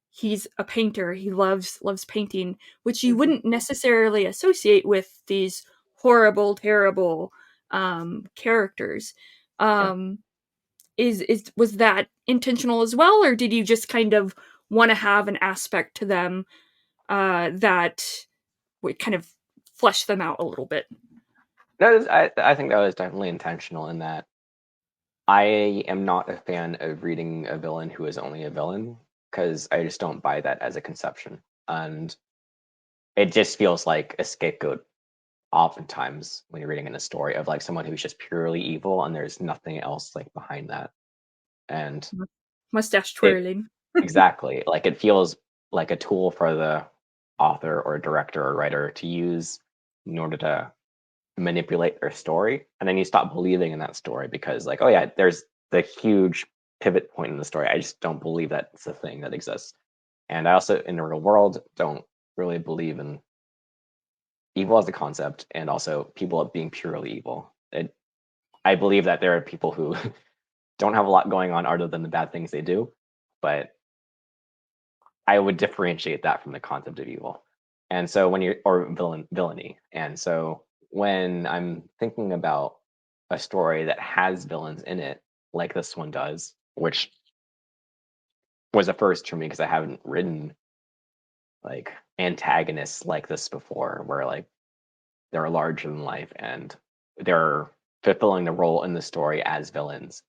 he's a painter. He loves painting, which you Mhm. wouldn't necessarily associate with these horrible, terrible characters. Yeah. Um, is was that intentional as well, or did you just kind of want to have an aspect to them that would kind of flesh them out a little bit? No, I think that was definitely intentional in that I am not a fan of reading a villain who is only a villain because I just don't buy that as a conception. And it just feels like a scapegoat oftentimes when you're reading in a story of like someone who's just purely evil and there's nothing else like behind that. And Mustache it twirling. exactly like it feels like a tool for the author or director or writer to use in order to manipulate their story. And then you stop believing in that story because like, oh yeah, there's the huge pivot point in the story. I just don't believe that it's a thing that exists. And I also in the real world don't really believe in evil as a concept and also people being purely evil. I believe that there are people who don't have a lot going on other than the bad things they do, but I would differentiate that from the concept of evil. And so when you're or villainy. And so when I'm thinking about a story that has villains in it, like this one does, which was a first for me because I haven't written like antagonists like this before, where like they're larger than life and they're fulfilling the role in the story as villains.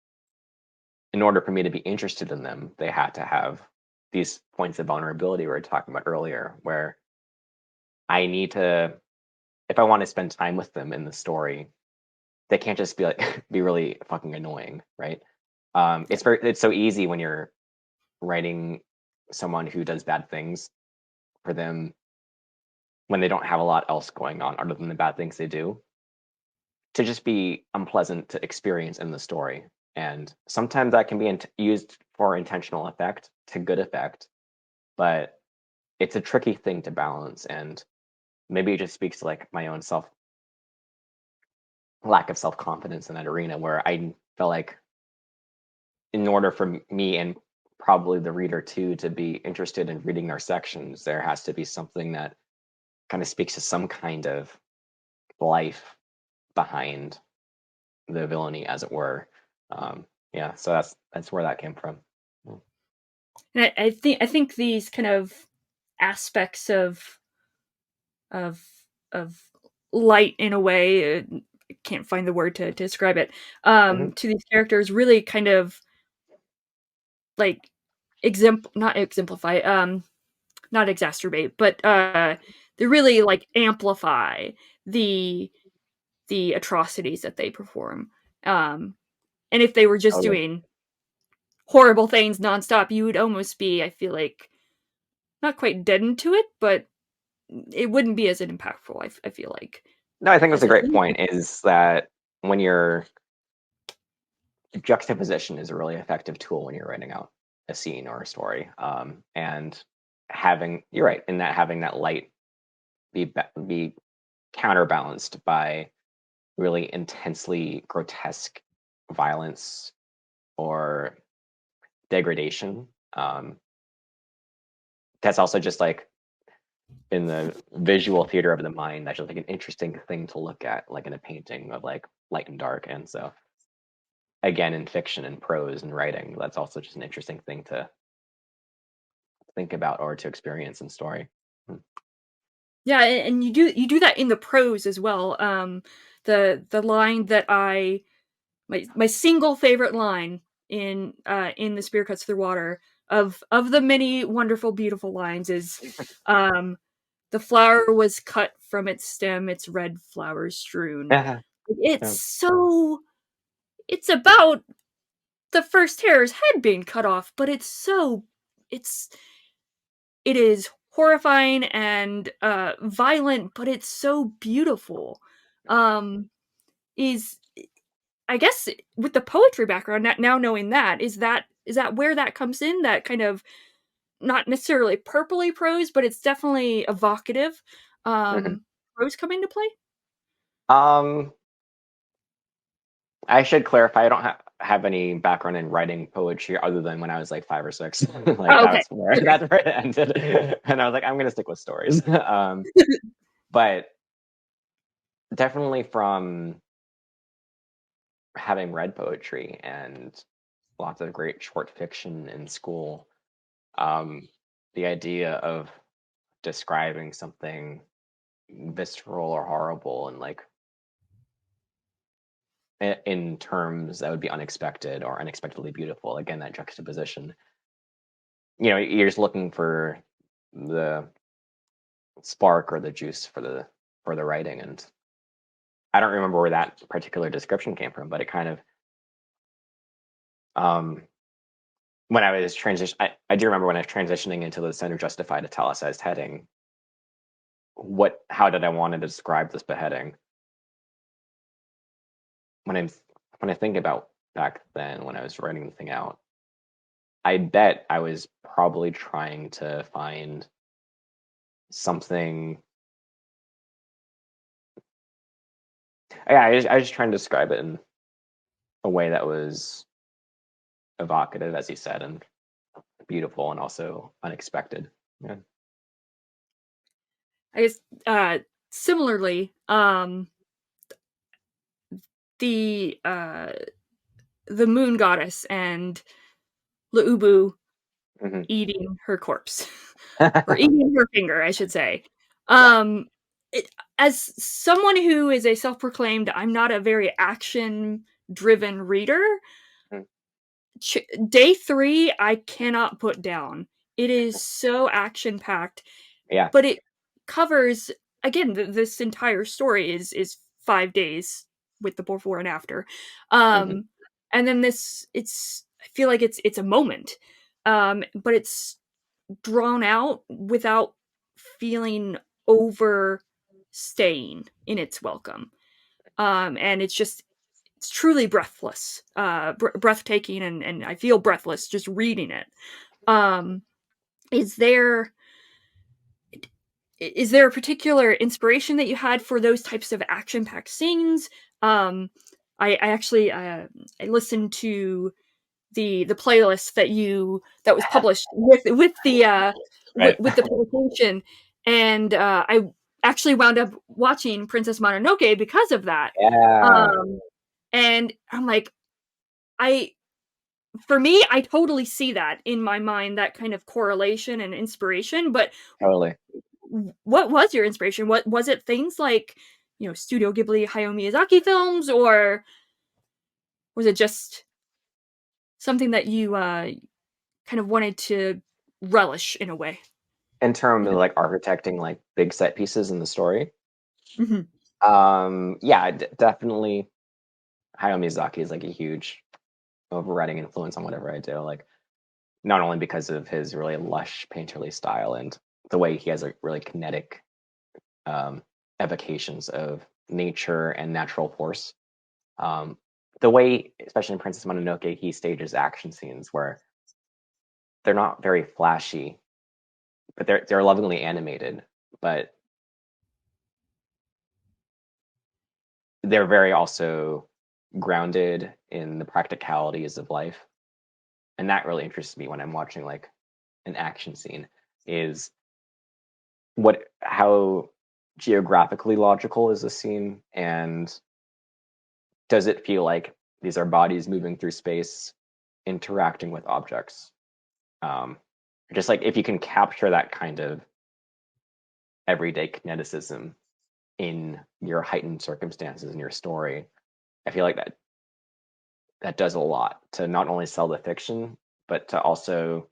In order for me to be interested in them, they had to have these points of vulnerability we were talking about earlier, where I need to, if I want to spend time with them in the story, they can't just be like be really fucking annoying, right? Yeah. It's so easy when you're writing someone who does bad things for them when they don't have a lot else going on other than the bad things they do to just be unpleasant to experience in the story. And sometimes that can be used for intentional effect to good effect, but it's a tricky thing to balance. And maybe it just speaks to like my own lack of self confidence in that arena where I felt like in order for me and probably the reader too to be interested in reading their sections, there has to be something that kind of speaks to some kind of life behind the villainy, as it were. Yeah, so that's where that came from. Mm. And I think these kind of aspects of of light in a way, I can't find the word to describe it, Mhm. to these characters really kind of like not exemplify, not exacerbate, but they really like amplify the the atrocities that they perform. Um, and if they were just Totally. doing horrible things nonstop, you would almost be, I feel like, not quite deadened to it, but it wouldn't be as impactful. I feel like No, I think that's a as great point. Is that when you're juxtaposition is a really effective tool when you're writing out a scene or a story, and having you're right in that having that light be counterbalanced by really intensely grotesque violence or degradation. That's also just like in the visual theater of the mind, that's just like an interesting thing to look at, like in a painting of like light and dark. And so again, in fiction and prose and writing, that's also just an interesting thing to think about or to experience in story. Yeah, and you do that in the prose as well. The line that I my single favorite line in The Spear Cuts Through Water of the many wonderful, beautiful lines is, um, "The flower was cut from its stem, its red flowers strewn." Yeah. It's so it's about the first hare's head being cut off, but it's it is horrifying and, violent, but it's so beautiful. Um, is I guess with the poetry background, now knowing that, is that where that comes in? That kind of not necessarily purpley prose, but it's definitely evocative, Mhm. prose come into play? Um, I should clarify, I don't have any background in writing poetry other than when I was like 5 or 6. Like Oh, okay. that's where Okay. it ended. And I was like, I'm gonna stick with stories. But definitely from having read poetry and lots of great short fiction in school, um, the idea of describing something visceral or horrible and like in terms that would be unexpected or unexpectedly beautiful. Again, that juxtaposition. You're just looking for the spark or the juice for the writing, and I don't remember where that particular description came from, but it kind of um when I was I do remember when I was transitioning into the center justified italicized heading, how did I want to describe this beheading? When I when I think about back then when I was writing the thing out, I bet I was probably trying to find something. Yeah, I was just trying to describe it in a way that was evocative, as you said, and beautiful, and also unexpected. Yeah. I guess, similarly, the, uh, the moon goddess and Luubu Hmm. eating her corpse, or eating her finger, I should say. Yeah. Um, it as someone who is a self-proclaimed I'm not a very action-driven reader, Mm. ch day 3, I cannot put down. It is so action-packed, Yeah. but it covers again, this entire story is 5 days with the before and after. Hmm. Um, and then this it's I feel like it's a moment, but it's drawn out without feeling overstaying in its welcome. And it's truly breathless, breathtaking, and I feel breathless just reading it. Um, is there is there a particular inspiration that you had for those types of action-packed scenes? I actually I listened to the playlist that was published Right. with the publication, and I actually wound up watching Princess Mononoke because of that. Yeah. Um, and I'm like, I for me, I totally see that in my mind, that kind of correlation and inspiration. But Totally. what was your inspiration? What was it? Things like Studio Ghibli, Hayao Miyazaki films, or was it just something that you kind of wanted to relish in a way? In terms In of a like architecting like big set pieces in the story, Mhm. yeah, definitely. Hayao Miyazaki is like a huge overriding influence on whatever I do. Like not only because of his really lush painterly style and the way he has like really kinetic um, evocations of nature and natural force. Um, the way, especially in Princess Mononoke, he stages action scenes where they're not very flashy, but they're lovingly animated. But they're very also grounded in the practicalities of life, and that really interests me when I'm watching like an action scene. Is what how geographically logical is the scene, and does it feel like these are bodies moving through space, interacting with objects? Um, just like if you can capture that kind of everyday kineticism in your heightened circumstances in your story, I feel like that does a lot to not only sell the fiction, but to also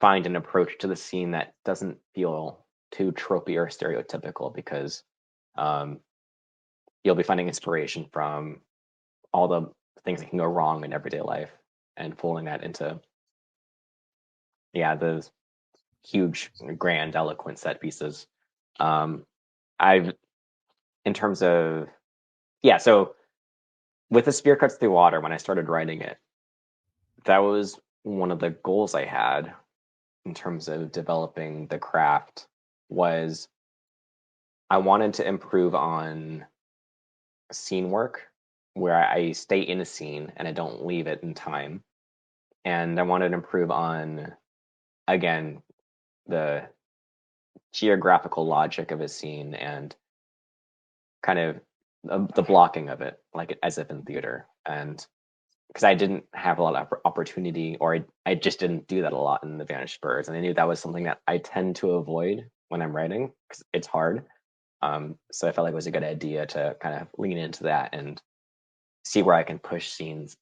find an approach to the scene that doesn't feel too tropey or stereotypical, because um, you'll be finding inspiration from all the things that can go wrong in everyday life and pulling that into, yeah, the huge, grand, eloquent set pieces. Um, I've, in terms of, yeah, so with the Spear Cuts Through Water, when I started writing it, that was one of the goals I had in terms of developing the craft, was I wanted to improve on scene work where I stay in a scene and I don't leave it in time. And I wanted to improve on, again, the geographical logic of a scene and kind of the blocking of it, like as if in theater. And because I didn't have a lot of opportunity, or I just didn't do that a lot in the Vanished Birds. And I knew that was something that I tend to avoid when I'm writing because it's hard. So I felt like it was a good idea to kind of lean into that and see where I can push scenes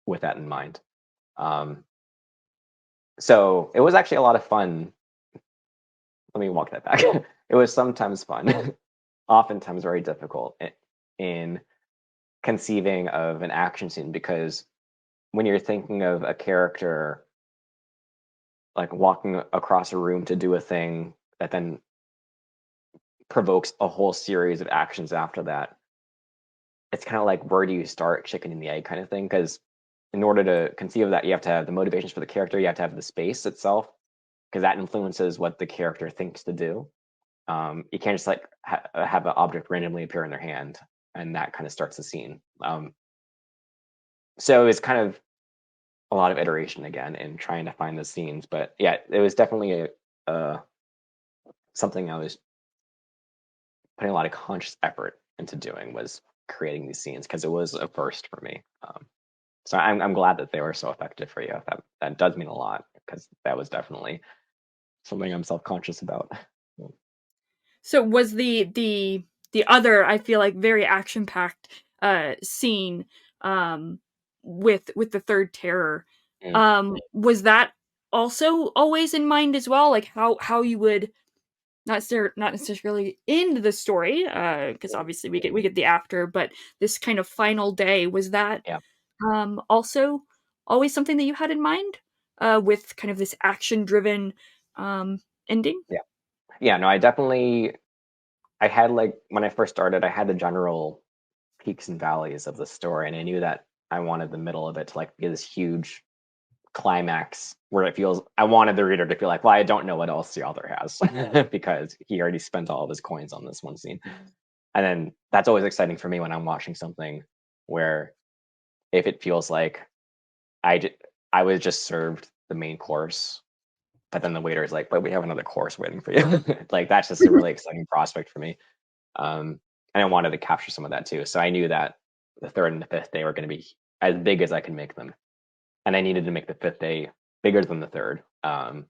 with that in mind. Um, so it was actually a lot of fun. Let me walk that back. It was sometimes fun, oftentimes very difficult in conceiving of an action scene, because when you're thinking of a character like walking across a room to do a thing that then provokes a whole series of actions after that, it's kind of like, where do you start, chicken and the egg kind of thing? Because in order to conceive of that, you have to have the motivations for the character, you have to have the space itself, because that influences what the character thinks to do. You can't just like have an object randomly appear in their hand and that kind of starts the scene. So it's kind of a lot of iteration again in trying to find the scenes, but yeah, it was definitely something I was putting a lot of conscious effort into doing, was creating these scenes, because it was a first for me. So I'm glad that they were so effective for you. That does mean a lot, because that was definitely something I'm self conscious about. So was the other, I feel like, very action packed scene with the third terror, Mm, was that also always in mind as well, like how you would not necessarily end the story, because obviously we get the after, but this kind of final day, was that yeah, also always something that you had in mind, with kind of this action driven ending? yeah, yeah. No, I had, like, when I first started, I had the general peaks and valleys of the story, and I knew that I wanted the middle of it to like be this huge climax where it feels, I wanted the reader to feel like, well, I don't know what else the author has because he already spent all of his coins on this one scene. And then that's always exciting for me when I'm watching something where, if it feels like I j- I was just served the main course, but then the waiter is like, but we have another course waiting for you. Like that's just a really exciting prospect for me. And I wanted to capture some of that too. So I knew that the third and the fifth day were going to be as big as I could make them, and I needed to make the fifth day bigger than the third. In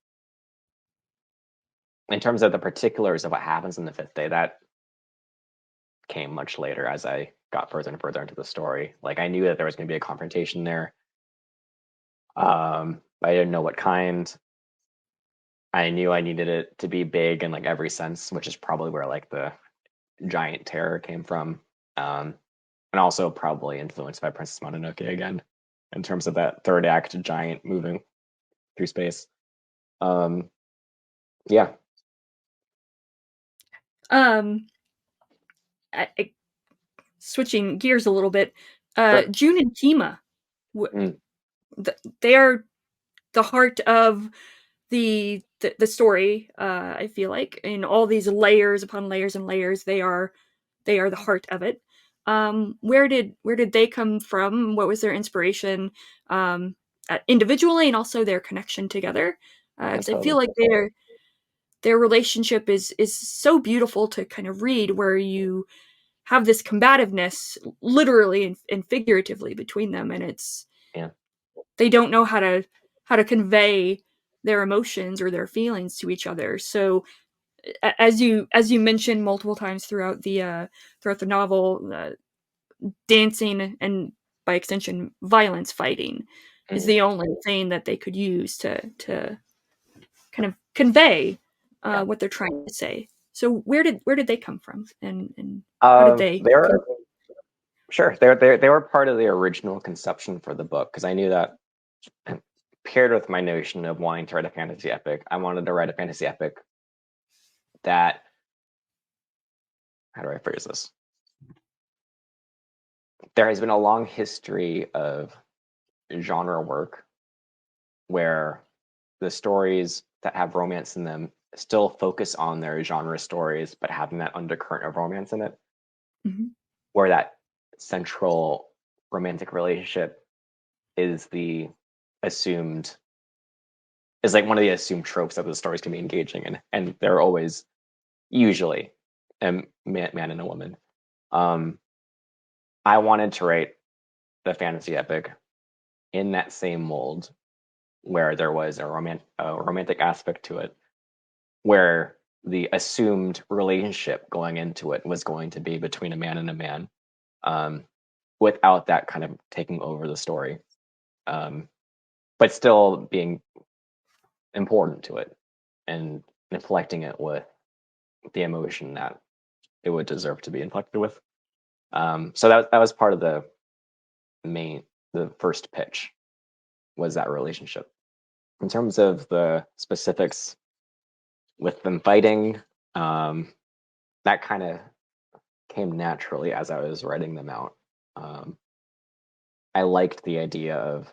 terms of the particulars of what happens in the fifth day, that came much later as I got further and further into the story. Like I knew that there was going to be a confrontation there. I didn't know what kind. I knew I needed it to be big in like every sense, which is probably where like the giant terror came from. Um, and also probably influenced by Princess Mononoke again, in terms of that third act giant moving through space. Um, yeah, Um, switching gears a little bit, sure. June and Kima, Mm, they are the heart of the story. I feel like in all these layers upon layers and layers, they are the heart of it. where did they come from? What was their inspiration, um, individually, and also their connection together? Yeah, Because I feel totally. like their relationship is so beautiful to kind of read, where you have this combativeness, literally and figuratively, between them, and it's Yeah. they don't know how to convey their emotions or their feelings to each other. So as you mentioned multiple times throughout the novel, dancing and by extension violence, fighting, is Mhm. the only thing that they could use to kind of convey Yeah. what they're trying to say. So where did they come from, and how did they They're sure they were part of the original conception for the book, because I knew that paired with my notion of wanting to write a fantasy epic, I wanted to write a fantasy epic that, how do I phrase this? There has been a long history of genre work where the stories that have romance in them still focus on their genre stories, but having that undercurrent of romance in it, Mhm. where that central romantic relationship is the assumed is like one of the assumed tropes that the stories can be engaging in, and they're always usually a man and a woman. Um, I wanted to write the fantasy epic in that same mold, where there was a romantic aspect to it, where the assumed relationship going into it was going to be between a man and a man, um, without that kind of taking over the story, um, but still being important to it and inflecting it with the emotion that it would deserve to be inflected with. So that was part of the first pitch, was that relationship. In terms of the specifics with them fighting, um, that kind of came naturally as I was writing them out. Um, I liked the idea of,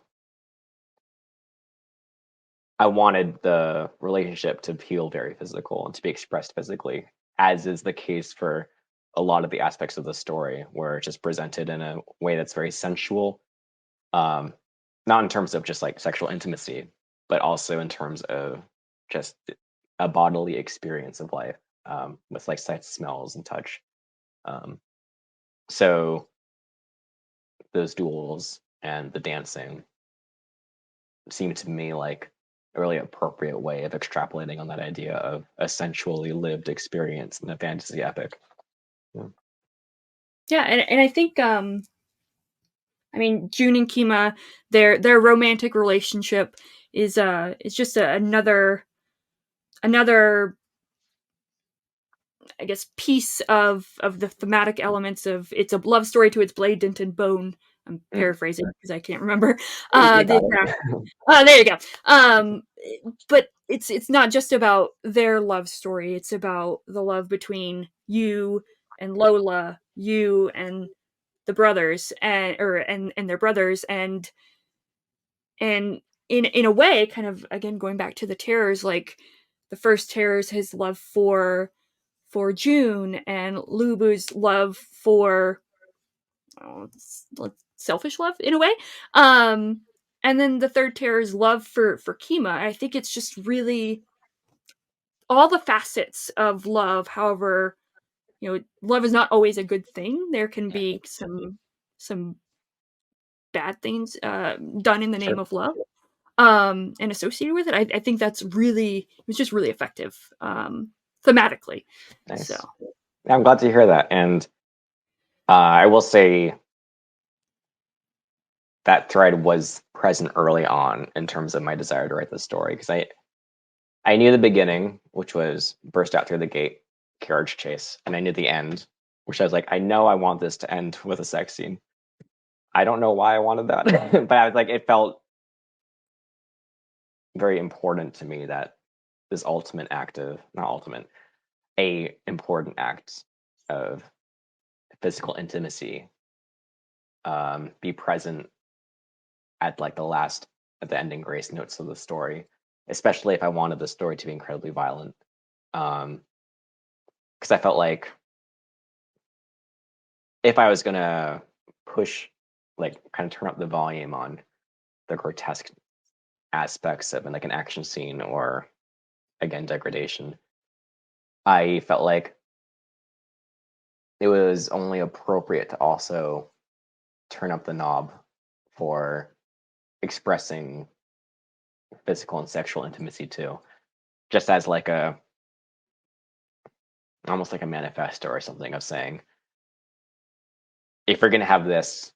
I wanted the relationship to feel very physical and to be expressed physically, as is the case for a lot of the aspects of the story, where it's just presented in a way that's very sensual, um, not in terms of just like sexual intimacy, but also in terms of just a bodily experience of life, with like sights, smells, and touch. Um, so those duels and the dancing seemed to me like a really appropriate way of extrapolating on that idea of a sensually lived experience in a fantasy epic. Yeah. Yeah, and I think, I mean, June and Kima, their romantic relationship is just another, I guess, piece of the thematic elements of it's a love story to its blade, dint, and bone. I'm Mm. paraphrasing because I can't remember You the got exact. it. There you go. But it's not just about their love story. It's about the love between you and Lola, you and the brothers, and their brothers, and in a way, kind of again going back to the terrors, like the first terror is his love for June, and Lubu's love for, oh, selfish love in a way. Um, and then the third terror is love for Kima. I think it's just really all the facets of love. However, love is not always a good thing. There can be some bad things done in the Sure. name of love, and associated with it. I think it was just really effective, thematically. So Nice. Yeah, I'm glad to hear that. And I will say that thread was present early on in terms of my desire to write the story, because I knew the beginning, which was burst out through the gate, carriage chase, and I knew the end, which I was like, I know I want this to end with a sex scene. I don't know why I wanted that, but I was like, it felt very important to me that this ultimate act of, not ultimate, a important act of physical intimacy, be present at like at the ending grace notes of the story, especially if I wanted the story to be incredibly violent. Because I felt like if I was gonna push, like, kind of turn up the volume on the grotesque aspects of like an action scene or again degradation, I felt like it was only appropriate to also turn up the knob for expressing physical and sexual intimacy too, just as like a almost like a manifesto or something of saying, if we're gonna have this,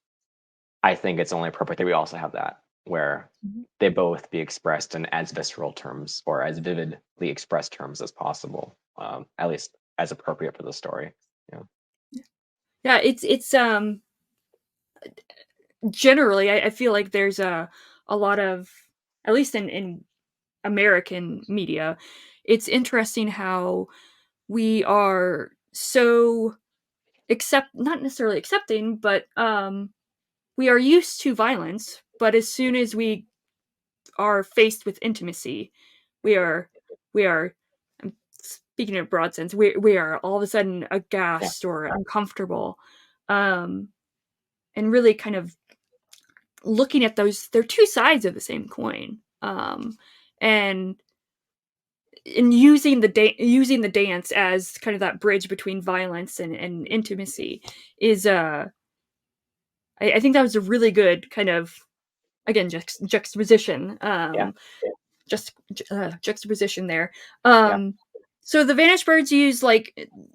I think it's only appropriate that we also have that, where Mhm. they both be expressed in as visceral terms or as vividly expressed terms as possible, at least as appropriate for the story. Yeah. Yeah, it's generally, I feel like there's a lot of, at least in American media, it's interesting how we are so not necessarily accepting, but we are used to violence, but as soon as we are faced with intimacy, we are we are I'm speaking in a broad sense, we are all of a sudden Yeah. aghast or uncomfortable. Um and really kind of looking at those, they're two sides of the same coin. And in using the dance as kind of that bridge between violence and intimacy is I think that was a really good kind of, again, juxtaposition, Yeah. juxtaposition there. Yeah. So the Vanished Birds use, like,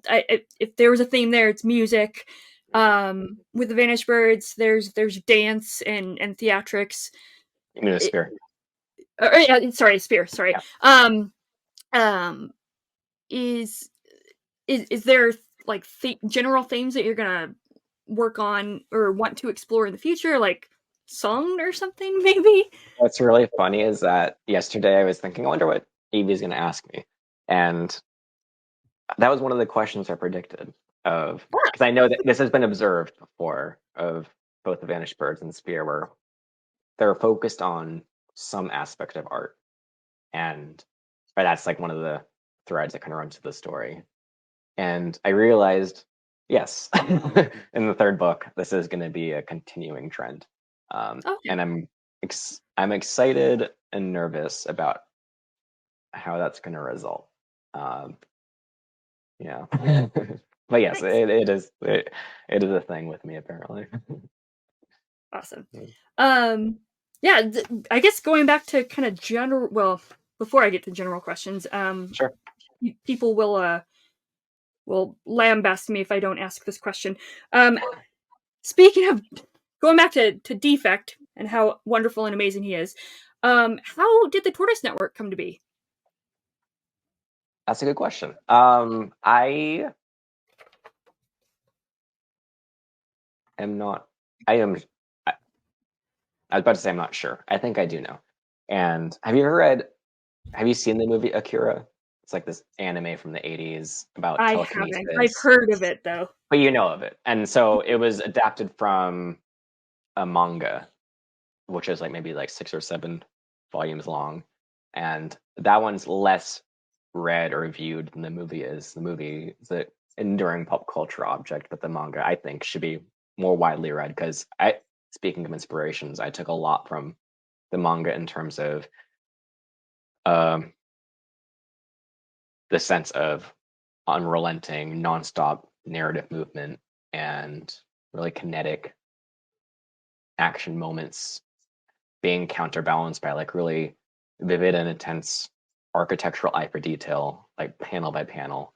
if there was a theme there, it's music. With the Vanished Birds, there's dance and theatrics. You need a It, spear. yeah, sorry, spear. Sorry. Yeah. Um, is is there like general themes that you're gonna work on or want to explore in the future, like song or something, maybe? What's really funny is that yesterday I was thinking, I wonder what Evie's going to ask me. And that was one of the questions I predicted of, Ah, because I know that this has been observed before of both the Vanished Birds and Spear, where they're focused on some aspect of art. And right, that's like one of the threads that kind of runs through the story. And I realized, yes, in the third book, this is going to be a continuing trend. okay. And I'm excited and nervous about how that's going to result. Um, yeah, but yes, Nice. it is a thing with me apparently. Awesome. Mm. Um, yeah, I guess going back to kind of general, well, before I get to general questions, Sure. people will lambast me if I don't ask this question. Speaking of going back to Defect and how wonderful and amazing he is, how did the Tortoise Network come to be? That's a good question. I am not. I am. I, I was about to say I'm not sure. I think I do know. And have you ever read? Have you seen the movie Akira? It's like this anime from the 80s about I haven't. I've telekinesis, heard of it though. but you know of it. And so it was adapted from a manga, which is like maybe like 6 or 7 volumes long. And that one's less read or viewed than the movie is. The movie is an enduring pop culture object, but the manga, I think, should be more widely read because speaking of inspirations, I took a lot from the manga in terms of um, the sense of unrelenting, nonstop narrative movement and really kinetic action moments being counterbalanced by like really vivid and intense architectural eye for detail, like panel by panel,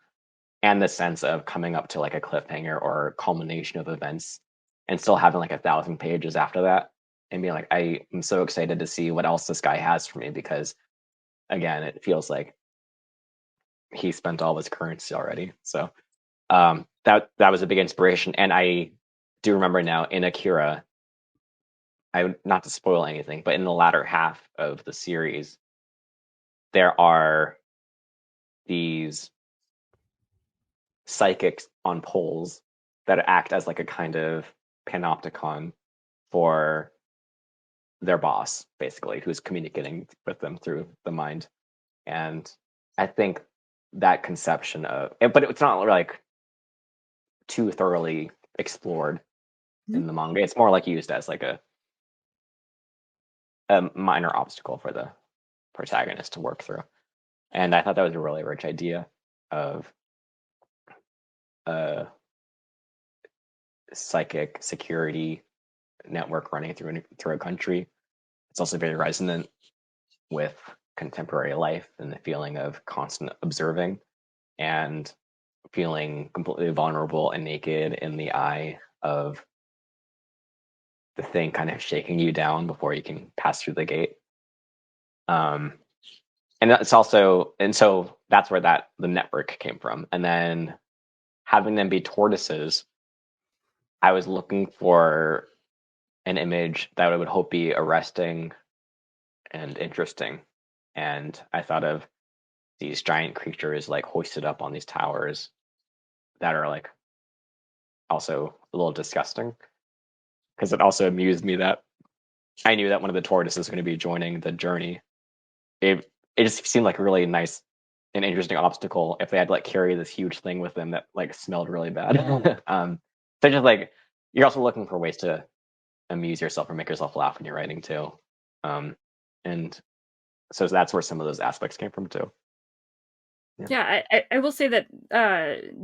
and the sense of coming up to like a cliffhanger or culmination of events and still having like 1,000 pages after that and being like, I am so excited to see what else this guy has for me because again, it feels like he spent all his currency already. So that was a big inspiration. And I do remember now in Akira, not to spoil anything, but in the latter half of the series, there are these psychics on poles that act as like a kind of panopticon for their boss, basically, who's communicating with them through the mind. And I think that conception of, but it's not like too thoroughly explored Mhm. in the manga. It's more like used as like a minor obstacle for the protagonist to work through. And I thought that was a really rich idea of a psychic security network running through a country. It's also very resonant with contemporary life and the feeling of constant observing and feeling completely vulnerable and naked in the eye of the thing kind of shaking you down before you can pass through the gate. Um, and it's also, and so that's where the network came from. And then having them be tortoises, I was looking for an image that I would hope be arresting and interesting. And I thought of these giant creatures like hoisted up on these towers that are like also a little disgusting, because it also amused me that I knew that one of the tortoises was going to be joining the journey. It just seemed like a really nice and interesting obstacle if they had to like carry this huge thing with them that like smelled really bad. So just like you're also looking for ways to amuse yourself or make yourself laugh when you're writing too. And so that's where some of those aspects came from too. Yeah. Yeah, I will say that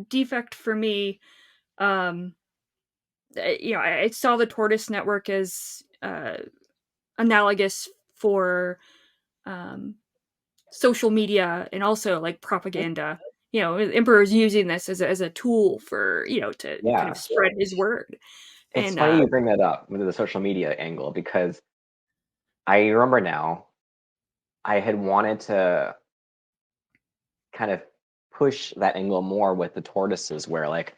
defect for me, um, I saw the Tortoise Network as analogous for um, social media and also like propaganda. The emperor is using this as a tool for to kind of Yeah. spread his word. It's And funny you bring that up with the social media angle because I remember now I had wanted to kind of push that angle more with the tortoises, where like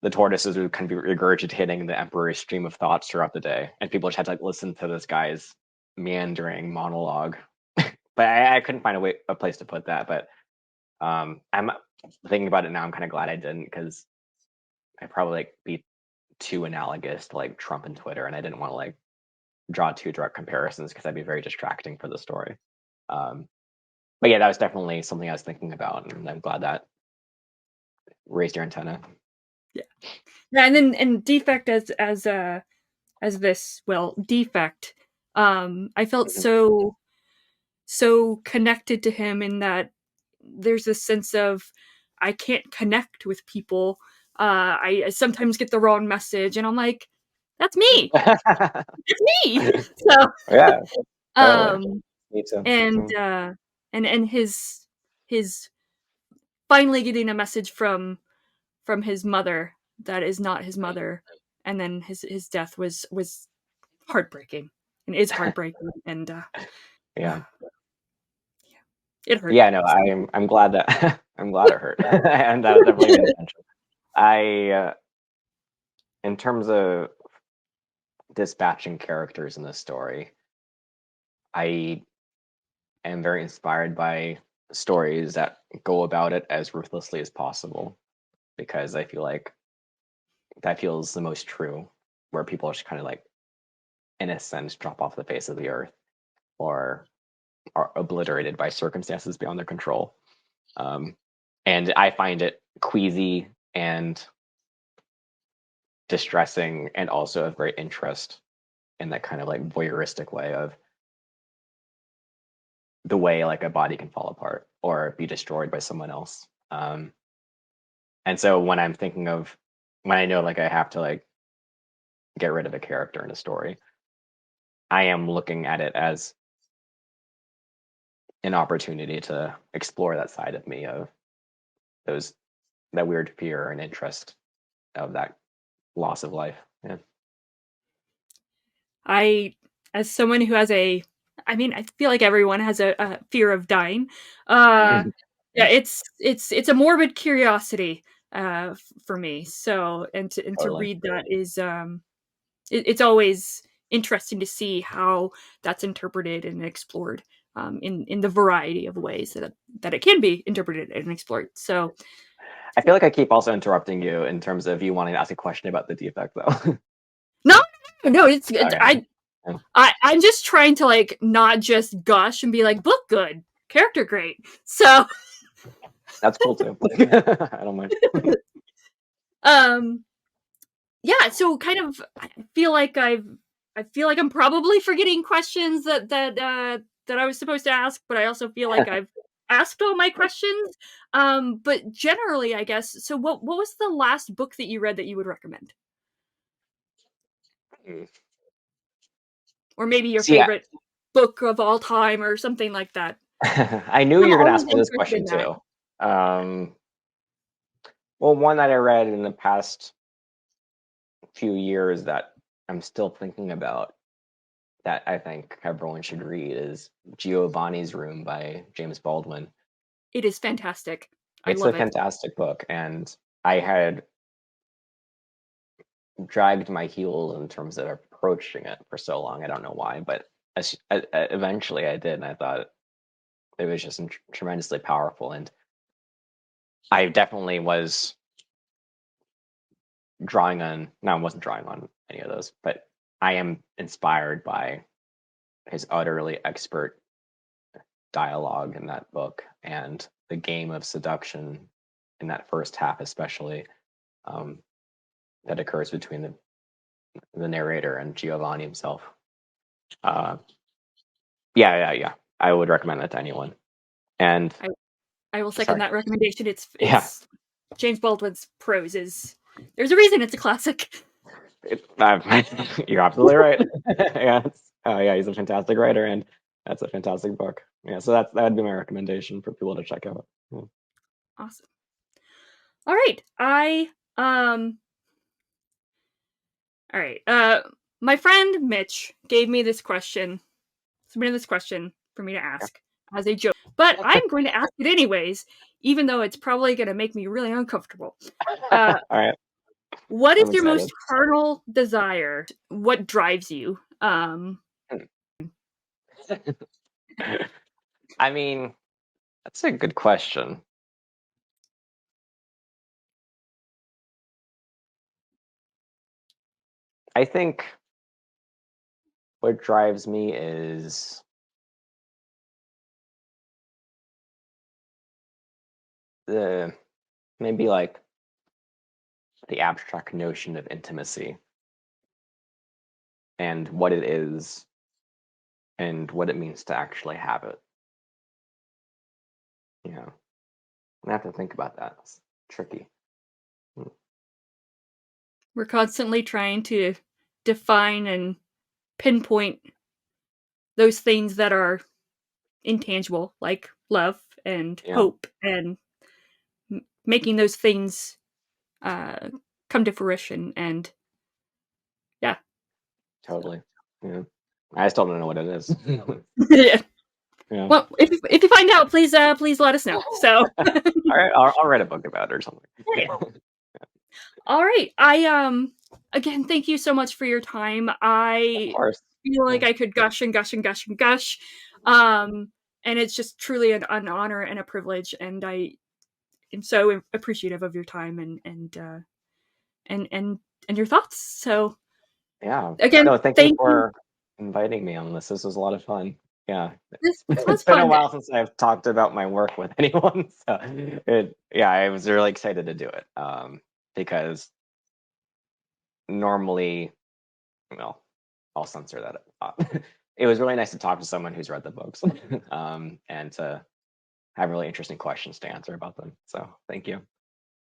the tortoises would kind of be regurgitating the emperor's stream of thoughts throughout the day, and people just had to like listen to this guy's meandering monologue. But I couldn't find a place to put that. But I'm thinking about it now. I'm kind of glad I didn't, because I probably like be too analogous to like Trump and Twitter, and I didn't want to like draw too direct comparisons because that'd be very distracting for the story. Um, but yeah, that was definitely something I was thinking about, and I'm glad that raised your antenna. yeah, yeah, and then and defect as this defect. I felt Mhm. so connected to him in that there's this sense of I can't connect with people. I sometimes get the wrong message, and I'm like, "That's me. It's me." So, Yeah, totally. um, Me too. and Mm. and his finally getting a message from his mother that is not his mother, and then his death was heartbreaking and is heartbreaking, and Yeah. it hurt. Yeah, no, I'm glad that I'm glad it hurt. And that was definitely the intention. I in terms of dispatching characters in this story, I am very inspired by stories that go about it as ruthlessly as possible, because I feel like that feels the most true, where people just kind of like in a sense drop off the face of the earth or are obliterated by circumstances beyond their control. Um, and I find it queasy and distressing, and also of great interest in that kind of like voyeuristic way of the way like a body can fall apart or be destroyed by someone else. And so when I'm thinking of, when I know like I have to like get rid of a character in a story, I am looking at it as an opportunity to explore that side of me, of those, that weird fear and interest of that loss of life. Yeah. I as someone who has I feel like everyone has a fear of dying. Uh, yeah, it's a morbid curiosity, for me. So and to Totally. read that is, it's always interesting to see how that's interpreted and explored, in the variety of ways that it can be interpreted and explored. So, I feel like I keep also interrupting you in terms of you wanting to ask a question about the defect, though. no, no, it's Okay. Yeah, I'm just trying to like not just gush and be like book good, character great. So, that's cool too. I don't mind. um, yeah, so kind of I feel like I'm probably forgetting questions that I was supposed to ask, but I also feel like I've asked all my questions. But generally, I guess, so what was the last book that you read that you would recommend? Mm. Or maybe your See, favorite book of all time or something like that. I knew I'm you were going to always ask me this interested question in that. too. Um, well, one that I read in the past few years that I'm still thinking about that I think everyone should read is Giovanni's Room by James Baldwin. It is fantastic. I It's a love it. fantastic book, and I had dragged my heels in terms of approaching it for so long. I don't know why, but eventually I did, and I thought it was just tremendously powerful. And I definitely was drawing on, no, I wasn't drawing on any of those, but I am inspired by his utterly expert dialogue in that book and the game of seduction in that first half, especially um, that occurs between the narrator and Giovanni himself. Uh, yeah. I would recommend that to anyone. And I I will second sorry, that recommendation. yeah, It's James Baldwin's prose is there's a reason it's a classic. you're absolutely right. Yeah, yeah, he's a fantastic writer, and that's a fantastic book. Yeah, so that would be my recommendation for people to check out. Yeah. Awesome. All right. Um all right. My friend Mitch gave me this question, submitted this question for me to ask as a joke, but I'm going to ask it anyways, even though it's probably going to make me really uncomfortable. Uh, All right, what is I'm your excited. most carnal desire? What drives you? I mean, that's a good question. I think what drives me is the maybe like the abstract notion of intimacy and what it is and what it means to actually have it. You know, I have to think about that. It's tricky. Mm, We're constantly trying to define and pinpoint those things that are intangible, like love and yeah, hope, and making those things uh, come to fruition. And yeah, so totally. Yeah, I still don't know what it is. yeah. Yeah. Well, if you find out, please let us know. So All right, I'll write a book about it or something. yeah. All right. Again, thank you so much for your time. Of I course. feel Yeah. like I could gush and gush and gush and gush. Um, and it's just truly an honor and a privilege, and I am so appreciative of your time and and your thoughts. So Yeah. again, No, thank you thank you. for inviting me on this. This was a lot of fun. Yeah. This was It's been a fun. while since I've talked about my work with anyone. So yeah, I was really excited to do it. Because normally, well, I'll censor that. It was really nice to talk to someone who's read the books, and to have really interesting questions to answer about them. So thank you.